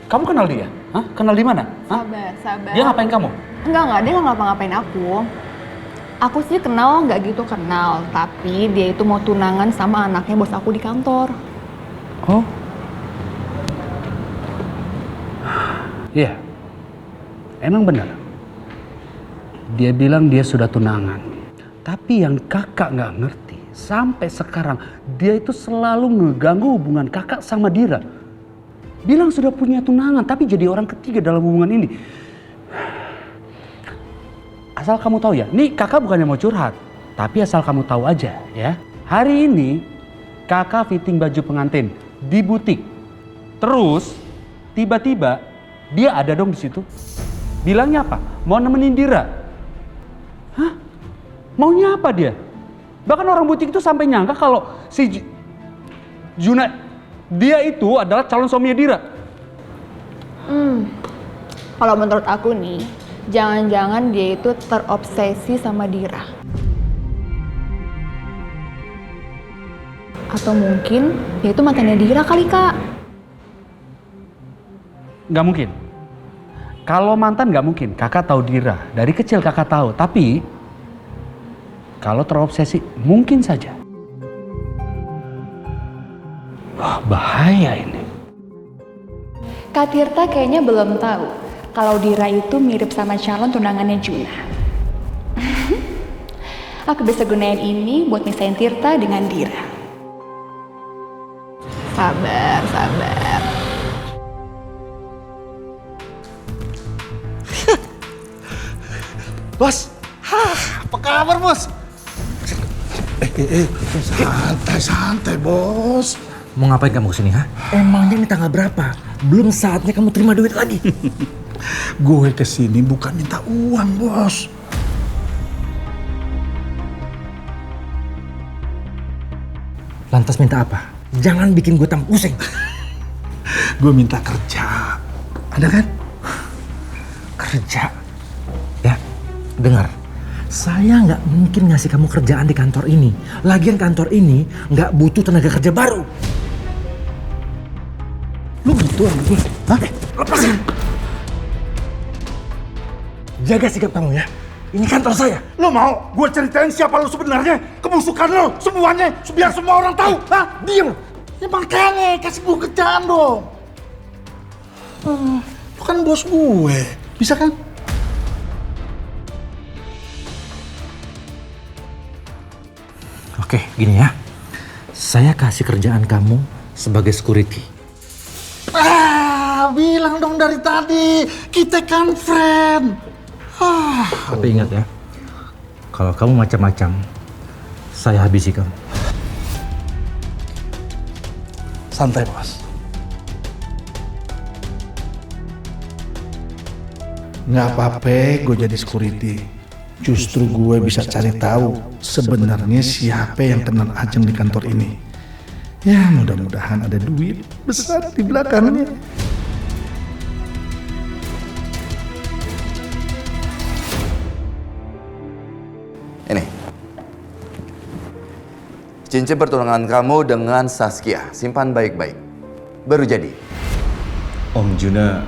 Kamu kenal dia? Hah? Kenal di mana? Hah? Sabar. Dia ngapain kamu? Enggak, dia nggak ngapa-ngapain aku. Aku sih kenal, nggak gitu kenal. Tapi dia itu mau tunangan sama anaknya bos aku di kantor. Oh? Iya. Emang benar. Dia bilang dia sudah tunangan. Tapi yang kakak nggak ngerti, sampai sekarang dia itu selalu ngeganggu hubungan kakak sama Dira. Bilang sudah punya tunangan, tapi jadi orang ketiga dalam hubungan ini. Asal kamu tahu ya, nih kakak bukannya mau curhat, tapi asal kamu tahu aja ya. Hari ini kakak fitting baju pengantin di butik. Terus tiba-tiba dia ada dong di situ. Bilangnya apa? Mau nemenin Dira. Hah? Maunya apa dia? Bahkan orang butik itu sampai nyangka kalau si Juna, dia itu adalah calon suaminya Dira. Kalau menurut aku nih, jangan-jangan dia itu terobsesi sama Dira. Atau mungkin dia itu mantannya Dira kali, Kak. Nggak mungkin. Kalau mantan nggak mungkin. Kakak tahu Dira. Dari kecil kakak tahu. Tapi kalau terobsesi mungkin saja. Wah, bahaya ini. Kak Tirta kayaknya belum tahu kalau Dira itu mirip sama calon tunangannya Juna. Aku bisa gunain ini buat misahin Tirta dengan Dira. Sabar. Bos, apa kabar bos? Santai bos. Mau ngapain kamu kesini, ha? Emangnya ini tanggal berapa? Belum saatnya kamu terima duit lagi. Gue kesini bukan minta uang bos. Lantas minta apa? Jangan bikin gue tambah pusing. Gue minta kerja. Ada kan? Kerja? Ya, dengar. Saya nggak mungkin ngasih kamu kerjaan di kantor ini. Lagian kantor ini nggak butuh tenaga kerja baru. Lu gitu sama gue? Hah? Lepasin! Jaga sikap kamu ya. Ini kantor saya. Lo mau gue ceritain siapa lo sebenarnya? Kebusukan lo semuanya biar semua orang tahu. Hah? Diam. Ya makanya kasih gue kerjaan dong. Lo kan bos gue. Bisa kan? Oke, gini ya. Saya kasih kerjaan kamu sebagai security. Bilang dong dari tadi. Kita kan friend. Tapi ingat ya, kalau kamu macam-macam, saya habisi kamu. Santai bos. Nggak apa-apa gue jadi security. Justru gue bisa cari tahu sebenarnya siapa yang kenal Ajeng di kantor ini. Ya mudah-mudahan ada duit besar di belakangnya. Ini. Cincin pertunangan kamu dengan Saskia. Simpan baik-baik. Baru jadi. Om Juna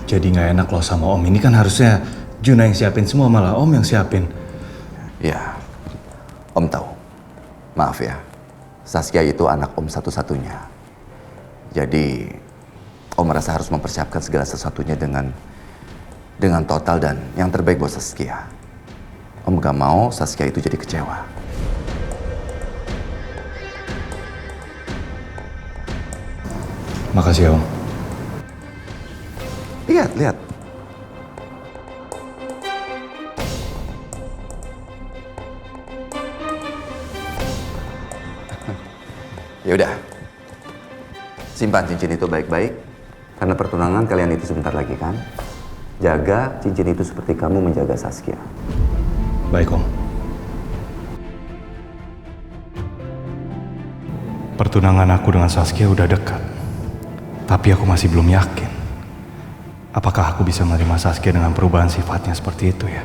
jadi nggak enak loh sama Om. Ini kan harusnya Juna yang siapin semua, malah Om yang siapin. Ya, Om tahu. Maaf ya, Saskia itu anak Om satu-satunya. Jadi, Om merasa harus mempersiapkan segala sesuatunya dengan total dan yang terbaik buat Saskia. Om gak mau Saskia itu jadi kecewa. Makasih ya Om. Lihat. Ya udah, simpan cincin itu baik-baik. Karena pertunangan kalian itu sebentar lagi kan? Jaga cincin itu seperti kamu menjaga Saskia. Baik, Om. Pertunangan aku dengan Saskia udah dekat. Tapi aku masih belum yakin. Apakah aku bisa menerima Saskia dengan perubahan sifatnya seperti itu ya?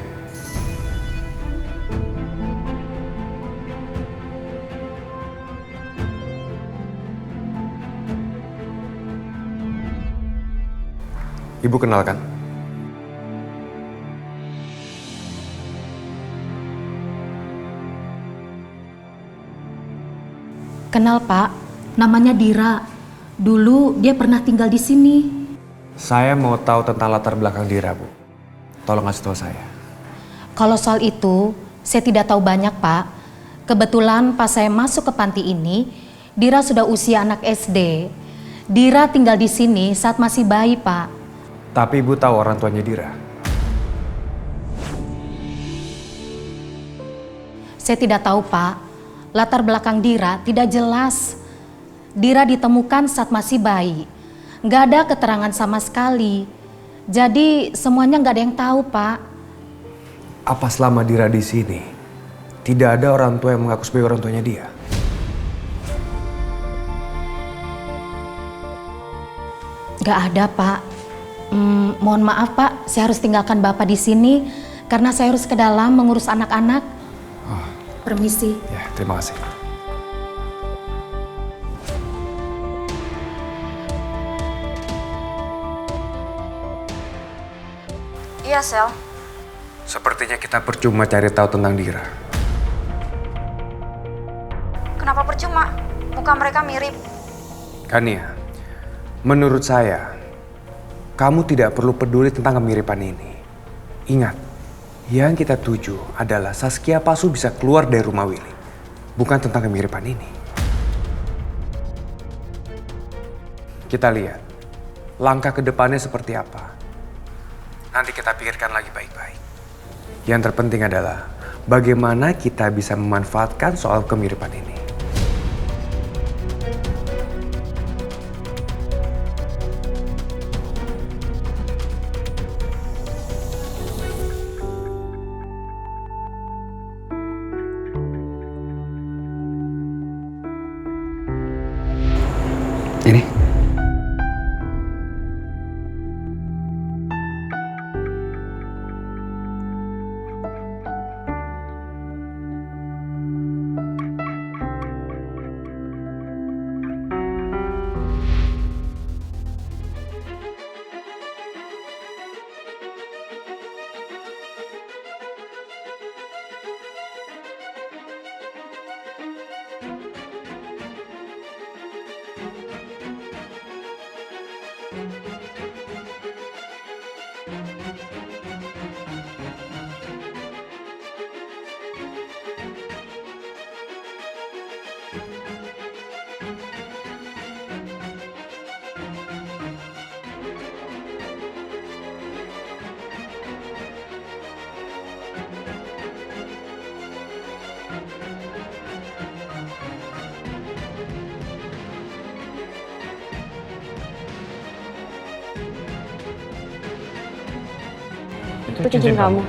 Ibu kenal kan? Kenal, Pak. Namanya Dira. Dulu dia pernah tinggal di sini. Saya mau tahu tentang latar belakang Dira, Bu. Tolong kasih tahu saya. Kalau soal itu, saya tidak tahu banyak, Pak. Kebetulan pas saya masuk ke panti ini, Dira sudah usia anak SD. Dira tinggal di sini saat masih bayi, Pak. Tapi Ibu tahu orang tuanya Dira? Saya tidak tahu, Pak. Latar belakang Dira tidak jelas. Dira ditemukan saat masih bayi. Nggak ada keterangan sama sekali. Jadi semuanya nggak ada yang tahu, Pak. Apa selama Dira di sini tidak ada orang tua yang mengaku sebagai orang tuanya dia? Nggak ada, Pak. Mohon maaf, Pak. Saya harus tinggalkan Bapak di sini karena saya harus ke dalam mengurus anak-anak. Permisi. Ya, terima kasih. Iya, Sel. Sepertinya kita percuma cari tahu tentang Dira. Kenapa percuma? Muka mereka mirip. Kania, menurut saya, kamu tidak perlu peduli tentang kemiripan ini. Ingat, yang kita tuju adalah Saskia Pasu bisa keluar dari rumah Willy. Bukan tentang kemiripan ini. Kita lihat, langkah ke depannya seperti apa. Nanti kita pikirkan lagi baik-baik. Yang terpenting adalah bagaimana kita bisa memanfaatkan soal kemiripan ini. Ini. Itu cincin kamu.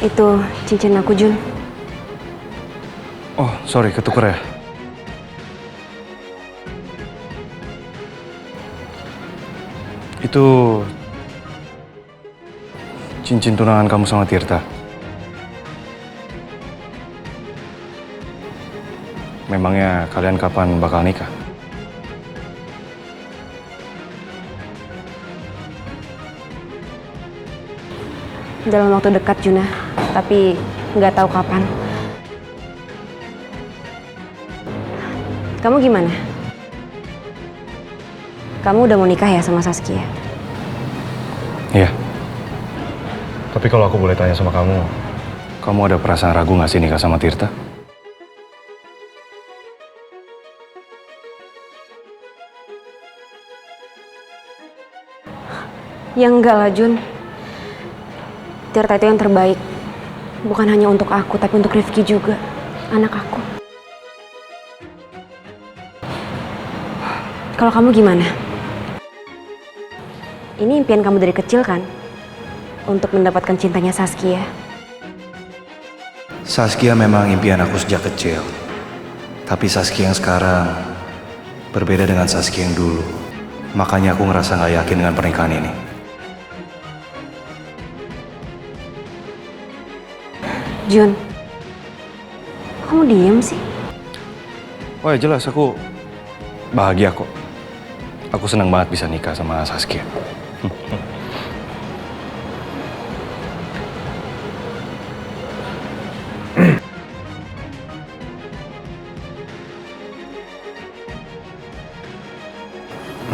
Itu cincin aku, Jun. Oh, sorry, ketuker ya? Itu cincin tunangan kamu sama Tirta. Memangnya kalian kapan bakal nikah? Dalam waktu dekat, Juna. Tapi nggak tahu kapan. Kamu gimana? Kamu udah mau nikah ya sama Saskia? Iya. Tapi kalau aku boleh tanya sama kamu ada perasaan ragu nggak sih nikah sama Tirta? Ya enggak lah, Jun. Tirta itu yang terbaik. Bukan hanya untuk aku, tapi untuk Rifki juga, anak aku. Kalau kamu gimana? Ini impian kamu dari kecil kan? Untuk mendapatkan cintanya Saskia. Saskia memang impian aku sejak kecil. Tapi Saskia yang sekarang berbeda dengan Saskia yang dulu. Makanya aku ngerasa gak yakin dengan pernikahan ini. Jun, kamu diem sih? Oh ya jelas, aku bahagia kok. Aku senang banget bisa nikah sama Saskia.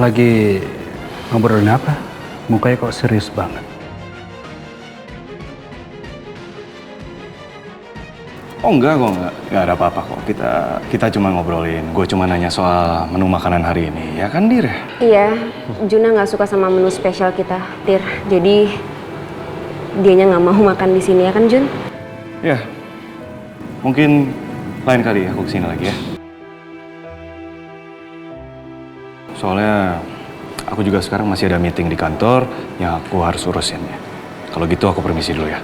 Lagi ngobrolin apa? Mukanya kok serius banget. Oh enggak kok, enggak ada apa-apa kok. Kita cuma ngobrolin. Gue cuma nanya soal menu makanan hari ini, ya kan Dir? Iya, Juna nggak suka sama menu spesial kita, Tir. Jadi dianya nggak mau makan di sini, ya kan Jun? Ya, mungkin lain kali aku kesini lagi ya. Soalnya aku juga sekarang masih ada meeting di kantor yang aku harus urusin ya. Kalau gitu aku permisi dulu ya.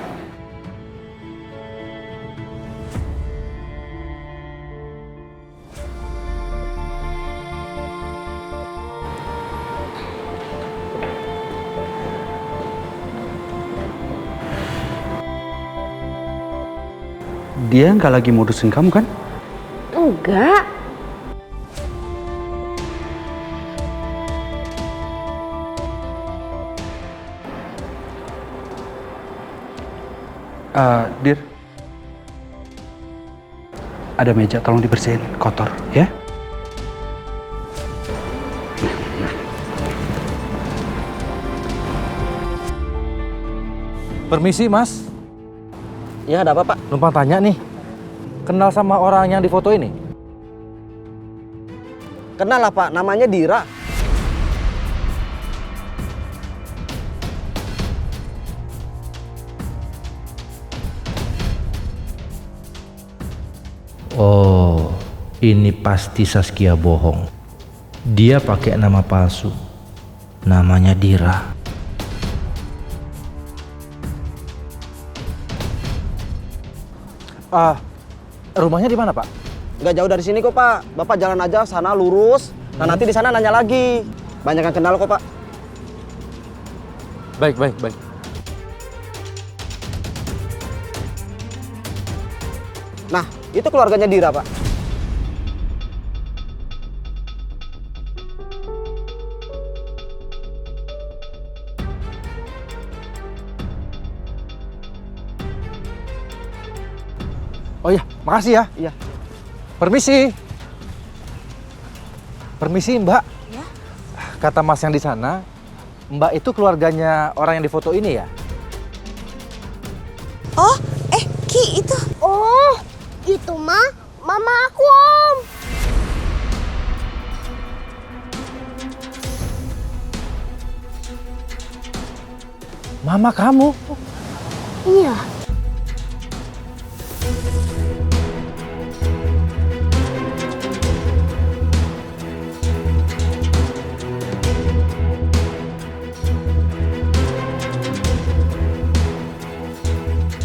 Dia nggak lagi modusin kamu kan? Enggak. Dir, ada meja tolong dibersihin, kotor ya. Permisi, Mas. Ya, ada apa, Pak? Numpang tanya nih. Kenal sama orang yang difoto ini? Kenal lah, Pak. Namanya Dira. Oh, ini pasti Saskia bohong. Dia pakai nama palsu. Namanya Dira. Rumahnya di mana, Pak? Nggak jauh dari sini kok, Pak. Bapak jalan aja sana lurus. Nah, nanti di sana nanya lagi. Banyak yang kenal kok, Pak. Baik. Nah, itu keluarganya Dira, Pak. Oh iya, makasih ya. Iya. Permisi. Permisi, Mbak. Ya? Kata Mas yang di sana, Mbak itu keluarganya orang yang difoto ini ya? Oh, Ki itu. Oh, itu mah mama aku, Om. Mama kamu? Iya.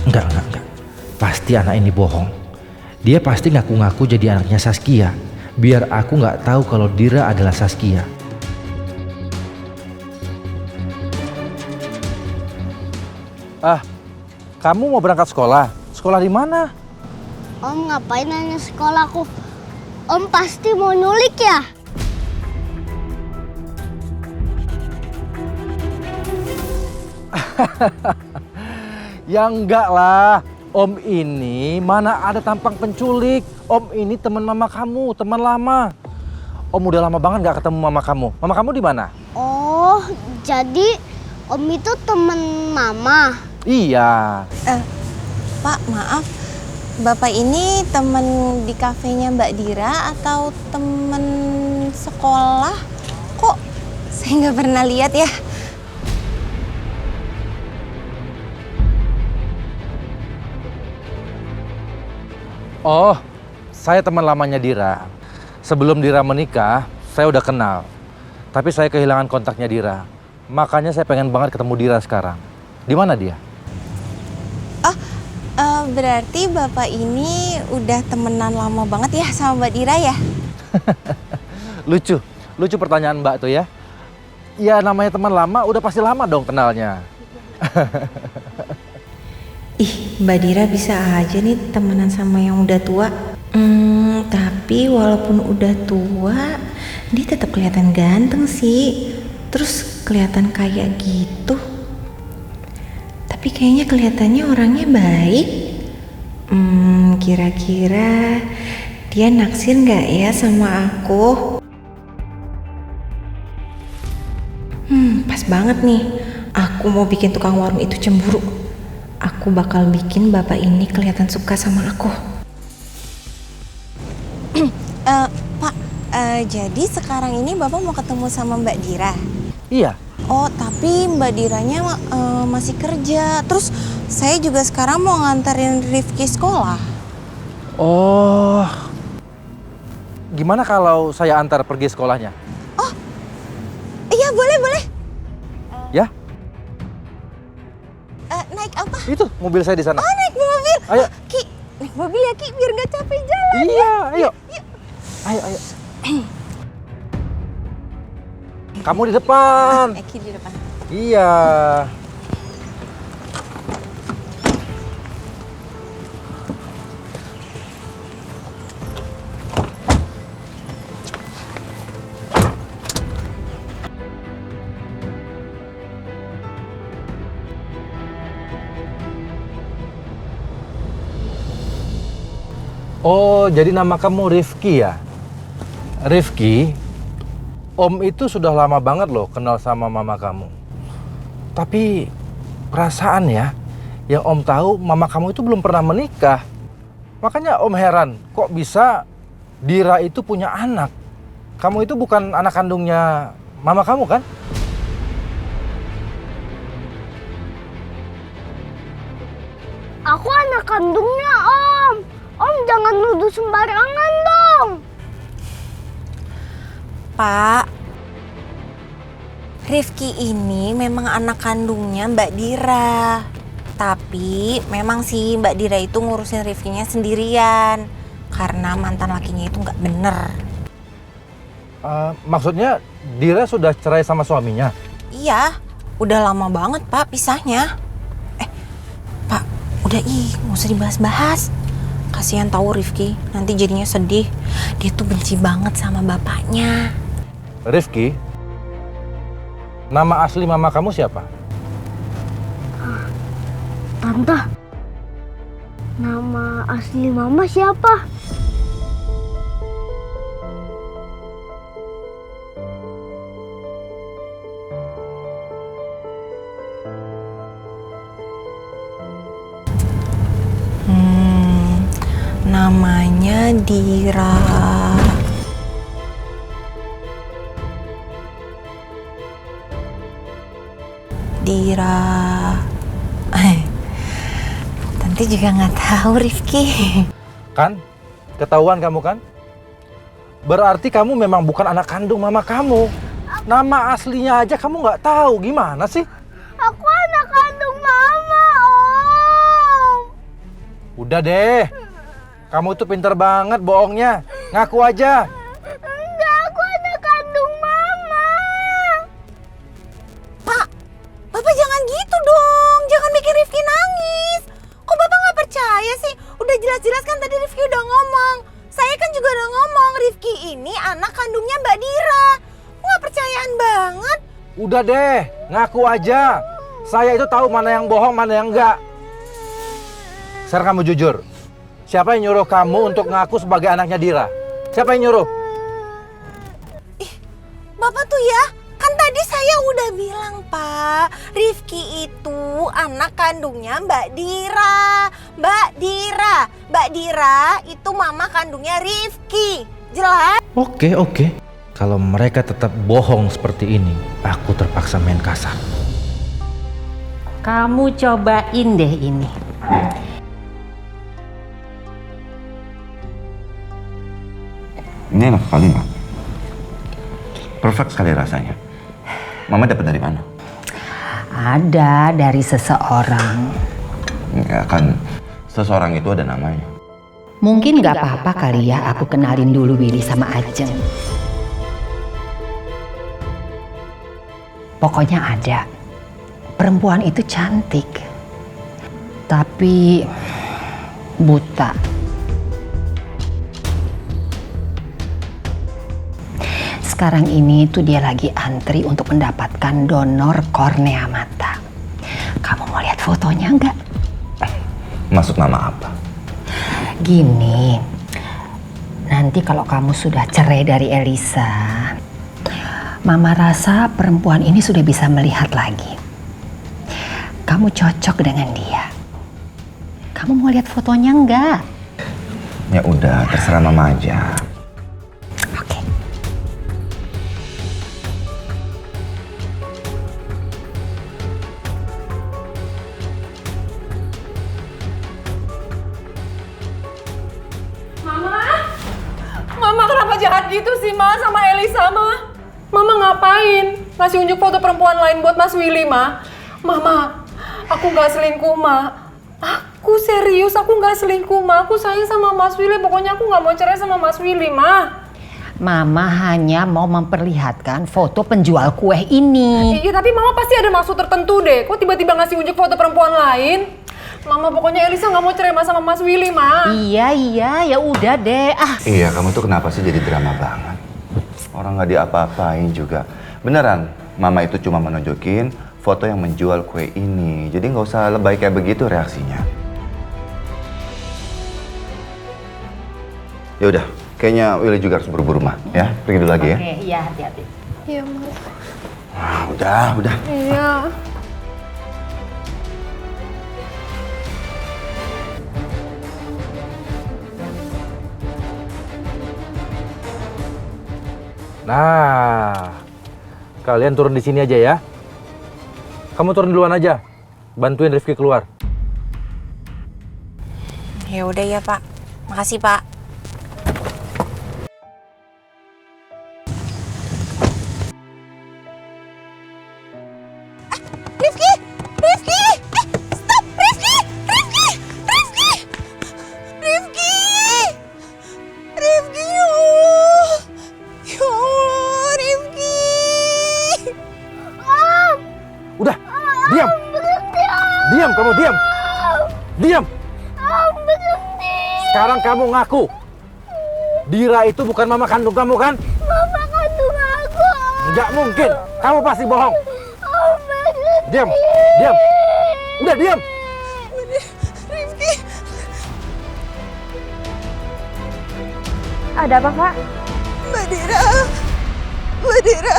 Enggak. Pasti anak ini bohong. Dia pasti ngaku-ngaku jadi anaknya Saskia. Biar aku nggak tahu kalau Dira adalah Saskia. Kamu mau berangkat sekolah? Sekolah di mana? Om ngapain nanya sekolahku? Om pasti mau nyulik ya? Ya enggak lah. Om ini mana ada tampang penculik. Om ini teman mama kamu, teman lama. Om udah lama banget nggak ketemu mama kamu. Mama kamu di mana? Oh, jadi Om itu teman mama? Iya. Pak, maaf. Bapak ini teman di kafenya Mbak Dira atau teman sekolah? Kok saya nggak pernah lihat ya? Oh, saya teman lamanya Dira. Sebelum Dira menikah, saya udah kenal. Tapi saya kehilangan kontaknya Dira. Makanya saya pengen banget ketemu Dira sekarang. Di mana dia? Berarti Bapak ini udah temenan lama banget ya sama Mbak Dira ya? Lucu pertanyaan Mbak tuh ya. Ya namanya teman lama, udah pasti lama dong kenalnya. Ih, Mbak Dira bisa aja nih temenan sama yang udah tua. Tapi walaupun udah tua, dia tetap kelihatan ganteng sih. Terus kelihatan kayak gitu. Tapi kayaknya kelihatannya orangnya baik. Kira-kira dia naksir nggak ya sama aku? Pas banget nih. Aku mau bikin tukang warung itu cemburu. Aku bakal bikin bapak ini kelihatan suka sama aku. Pak, jadi sekarang ini bapak mau ketemu sama Mbak Dira? Iya. Oh, tapi Mbak Diranya masih kerja. Terus saya juga sekarang mau nganterin Rifki sekolah. Oh, gimana kalau saya antar pergi sekolahnya? Iya, boleh. Ya? Naik apa? Itu mobil saya di sana. Oh, naik mobil. Ayo. Ki, naik mobil ya Ki, biar nggak capek jalan. Iya, ayo. Yuk. Ayo. Kamu di depan. Ki di depan. Iya. Oh, jadi nama kamu Rifki ya? Rifki, Om itu sudah lama banget loh kenal sama mama kamu. Tapi perasaan ya, yang Om tahu mama kamu itu belum pernah menikah. Makanya Om heran, kok bisa Dira itu punya anak? Kamu itu bukan anak kandungnya mama kamu kan? Aku anak kandungnya, Om. Om jangan nuduh sembarangan dong. Pak, Rifki ini memang anak kandungnya Mbak Dira. Tapi memang sih Mbak Dira itu ngurusin Rifkinya sendirian. Karena mantan lakinya itu nggak bener. Maksudnya Dira sudah cerai sama suaminya? Iya, udah lama banget Pak pisahnya. Pak, udah nggak usah dibahas-bahas. Kasihan tahu Rifki, nanti jadinya sedih. Dia tuh benci banget sama bapaknya. Rifki, nama asli mama kamu siapa? Tante, nama asli mama siapa? Namanya Dira. Tante juga nggak tahu Rifki. Kan? Ketahuan kamu kan? Berarti kamu memang bukan anak kandung mama kamu. Nama aslinya aja kamu nggak tahu, gimana sih? Aku anak kandung mama, Om. Udah deh, kamu tuh pinter banget bohongnya. Ngaku aja. Enggak, aku anak kandung mama. Pak, Bapak jangan gitu dong. Jangan bikin Rifki nangis. Kok Bapak nggak percaya sih? Udah jelas-jelas kan tadi Rifki udah ngomong. Saya kan juga udah ngomong, Rifki ini anak kandungnya Mbak Dira. Nggak percayaan banget. Udah deh, ngaku aja. Saya itu tahu mana yang bohong, mana yang enggak. Sekarang kamu jujur. Siapa yang nyuruh kamu untuk ngaku sebagai anaknya Dira? Siapa yang nyuruh? Bapak tuh ya, kan tadi saya udah bilang Pak, Rifki itu anak kandungnya Mbak Dira. Mbak Dira itu mama kandungnya Rifki. Jelas? Oke. Kalau mereka tetap bohong seperti ini, aku terpaksa main kasar. Kamu cobain deh ini. Ini enak sekali, Mak. Perfect sekali rasanya. Mama dapat dari mana? Ada dari seseorang. Ya kan, seseorang itu ada namanya. Mungkin gak apa-apa kali ya aku kenalin dulu Willy sama Ajeng. Pokoknya ada. Perempuan itu cantik. Tapi buta. Sekarang ini tuh dia lagi antri untuk mendapatkan donor kornea mata. Kamu mau lihat fotonya nggak? Maksud Mama apa? Gini, nanti kalau kamu sudah cerai dari Elisa, Mama rasa perempuan ini sudah bisa melihat lagi. Kamu cocok dengan dia. Kamu mau lihat fotonya nggak? Ya udah, terserah Mama aja. Mama kenapa jahat gitu sih, Ma, sama Elisa, Ma? Mama ngapain? Ngasih unjuk foto perempuan lain buat Mas Willy, Ma? Mama, aku nggak selingkuh, Ma. Aku serius, aku nggak selingkuh, Ma. Aku sayang sama Mas Willy, pokoknya aku nggak mau cerai sama Mas Willy, Ma. Mama hanya mau memperlihatkan foto penjual kue ini. Iya, tapi Mama pasti ada maksud tertentu deh. Kok tiba-tiba ngasih unjuk foto perempuan lain? Mama, pokoknya Elisa nggak mau cerai sama Mas Willy, Ma. Iya, ya udah deh. Iya, kamu tuh kenapa sih jadi drama banget? Orang nggak diapa-apain juga. Beneran, Mama itu cuma menunjukin foto yang menjual kue ini. Jadi nggak usah lebay kayak begitu reaksinya. Ya udah, kayaknya Willy juga harus buru-buru, Ma. Ya, pergi dulu lagi ya. Oke, iya, hati-hati. Iya, Ma. Udah. Iya. Nah, kalian turun di sini aja ya. Kamu turun duluan aja, bantuin Rifki keluar. Ya udah ya, Pak. Makasih, Pak. Rifki! Rifki! Stop! Rifki! Rifki! Rifki! Rifki! Rifki, ya Allah! Ya Allah, Rifki! Udah, diam! Diam, kamu diam! Diam! Sekarang kamu ngaku. Dira itu bukan mama kandung kamu kan? Mama kandung aku! Nggak mungkin, kamu pasti bohong. Diam, diam! Udah, diam! Rifki! Ada apa, Pak? Mbak Dira! Mbak Dira!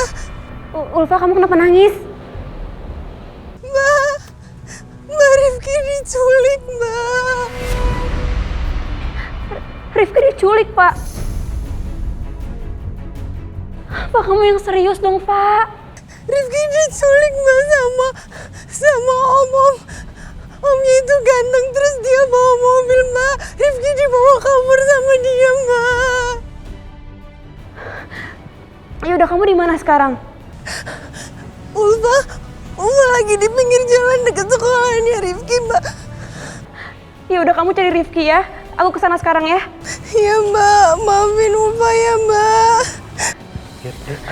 Ulfa, kamu kenapa nangis? Mbak Rifki diculik, Mbak! Rifki diculik, Pak. Pak, kamu yang serius dong, Pak. Rifki diculik, Mbak, sama Om. Omnya itu ganteng, terus dia bawa mobil, Mbak. Rifki dibawa kabur sama dia, Mbak. Ya udah, kamu di mana sekarang? Ulfa lagi di pinggir jalan dekat sekolahnya Rifki, Mbak. Ya udah, kamu cari Rifki ya. Aku kesana sekarang ya. Iya, Mbak. Maafin Ulfa ya, Mbak.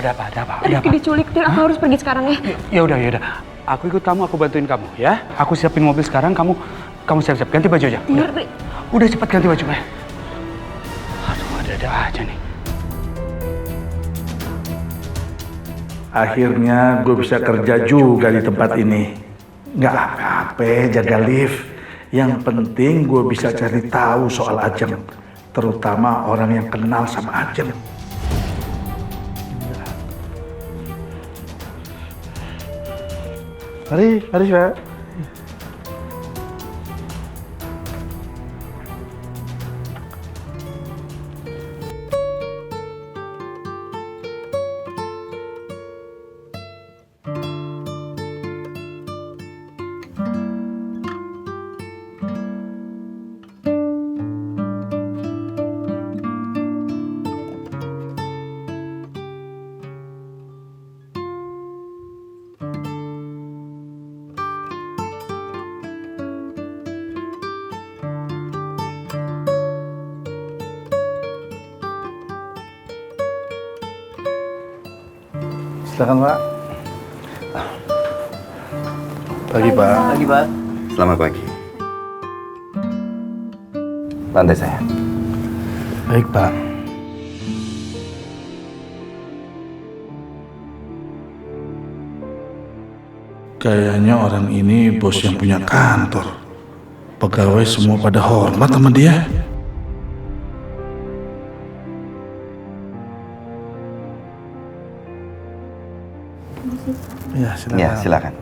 Ada apa? Rifki diculik, dan aku harus pergi sekarang ya. Ya udah. Aku ikut kamu, aku bantuin kamu ya. Aku siapin mobil sekarang, kamu siap-siap ganti baju aja. Udah cepat ganti baju ya. Aduh, ada aja nih. Akhirnya gue bisa kerja juga di tempat ini. Nggak apa-apa, jaga lift. Yang penting gue bisa cari tahu soal Ajeng. Terutama orang yang kenal sama Ajeng. Mari Pak. Silakan Pak. Pagi Pak. Pagi Pak. Selamat pagi. Lantai saya. Baik Pak. Kayaknya orang ini bos yang punya kantor. Pegawai semua pada hormat sama dia. Ya, silakan. Ya, silakan.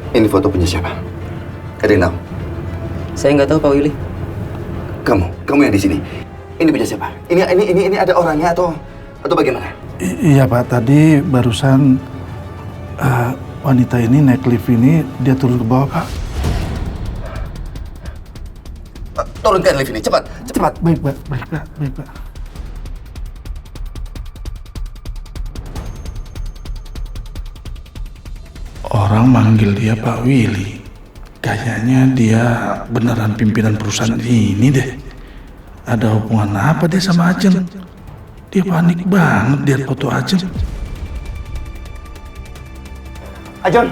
Ini foto punya siapa? Ada yang tahu? Saya nggak tahu Pak Willy. Kamu yang di sini. Ini punya siapa? Ini ada orangnya atau bagaimana? Iya Pak, tadi barusan wanita ini naik lift ini, dia turun ke bawah Pak. Turunkan lift ini, cepat. Baik Pak. Orang manggil dia Pak Willy. Kayaknya dia beneran pimpinan perusahaan ini deh. Ada hubungan apa dia sama Ajeng? Dia panik banget lihat foto Ajeng. Ajeng!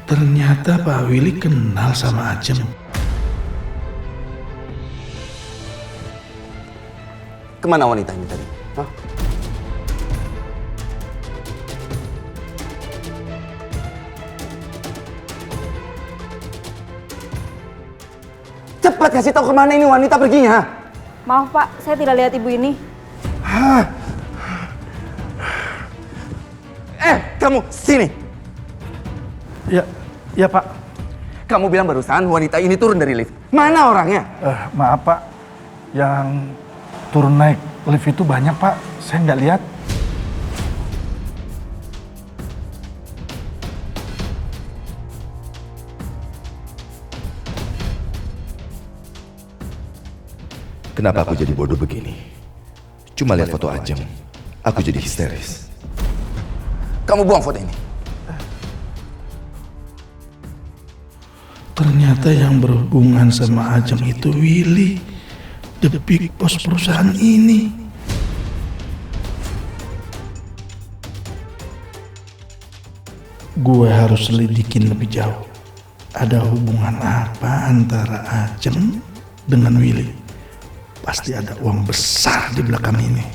Ternyata Pak Willy kenal sama Ajeng. Kemana wanita ini tadi? Hah? Cepat kasih tahu kemana ini wanita perginya. Maaf Pak, saya tidak lihat ibu ini. Kamu sini. Ya Pak. Kamu bilang barusan wanita ini turun dari lift. Mana orangnya? Maaf Pak, yang turun naik lift itu banyak Pak, saya nggak lihat. Kenapa aku jadi bodoh begini? Cuma lihat foto Ajeng, aku jadi histeris. Kamu buang foto ini. Ternyata yang berhubungan sama Ajeng itu Willy, the big boss perusahaan ini. Gue harus selidikin lebih jauh. Ada hubungan apa antara Ajeng dengan Willy? Pasti ada uang besar di belakang ini.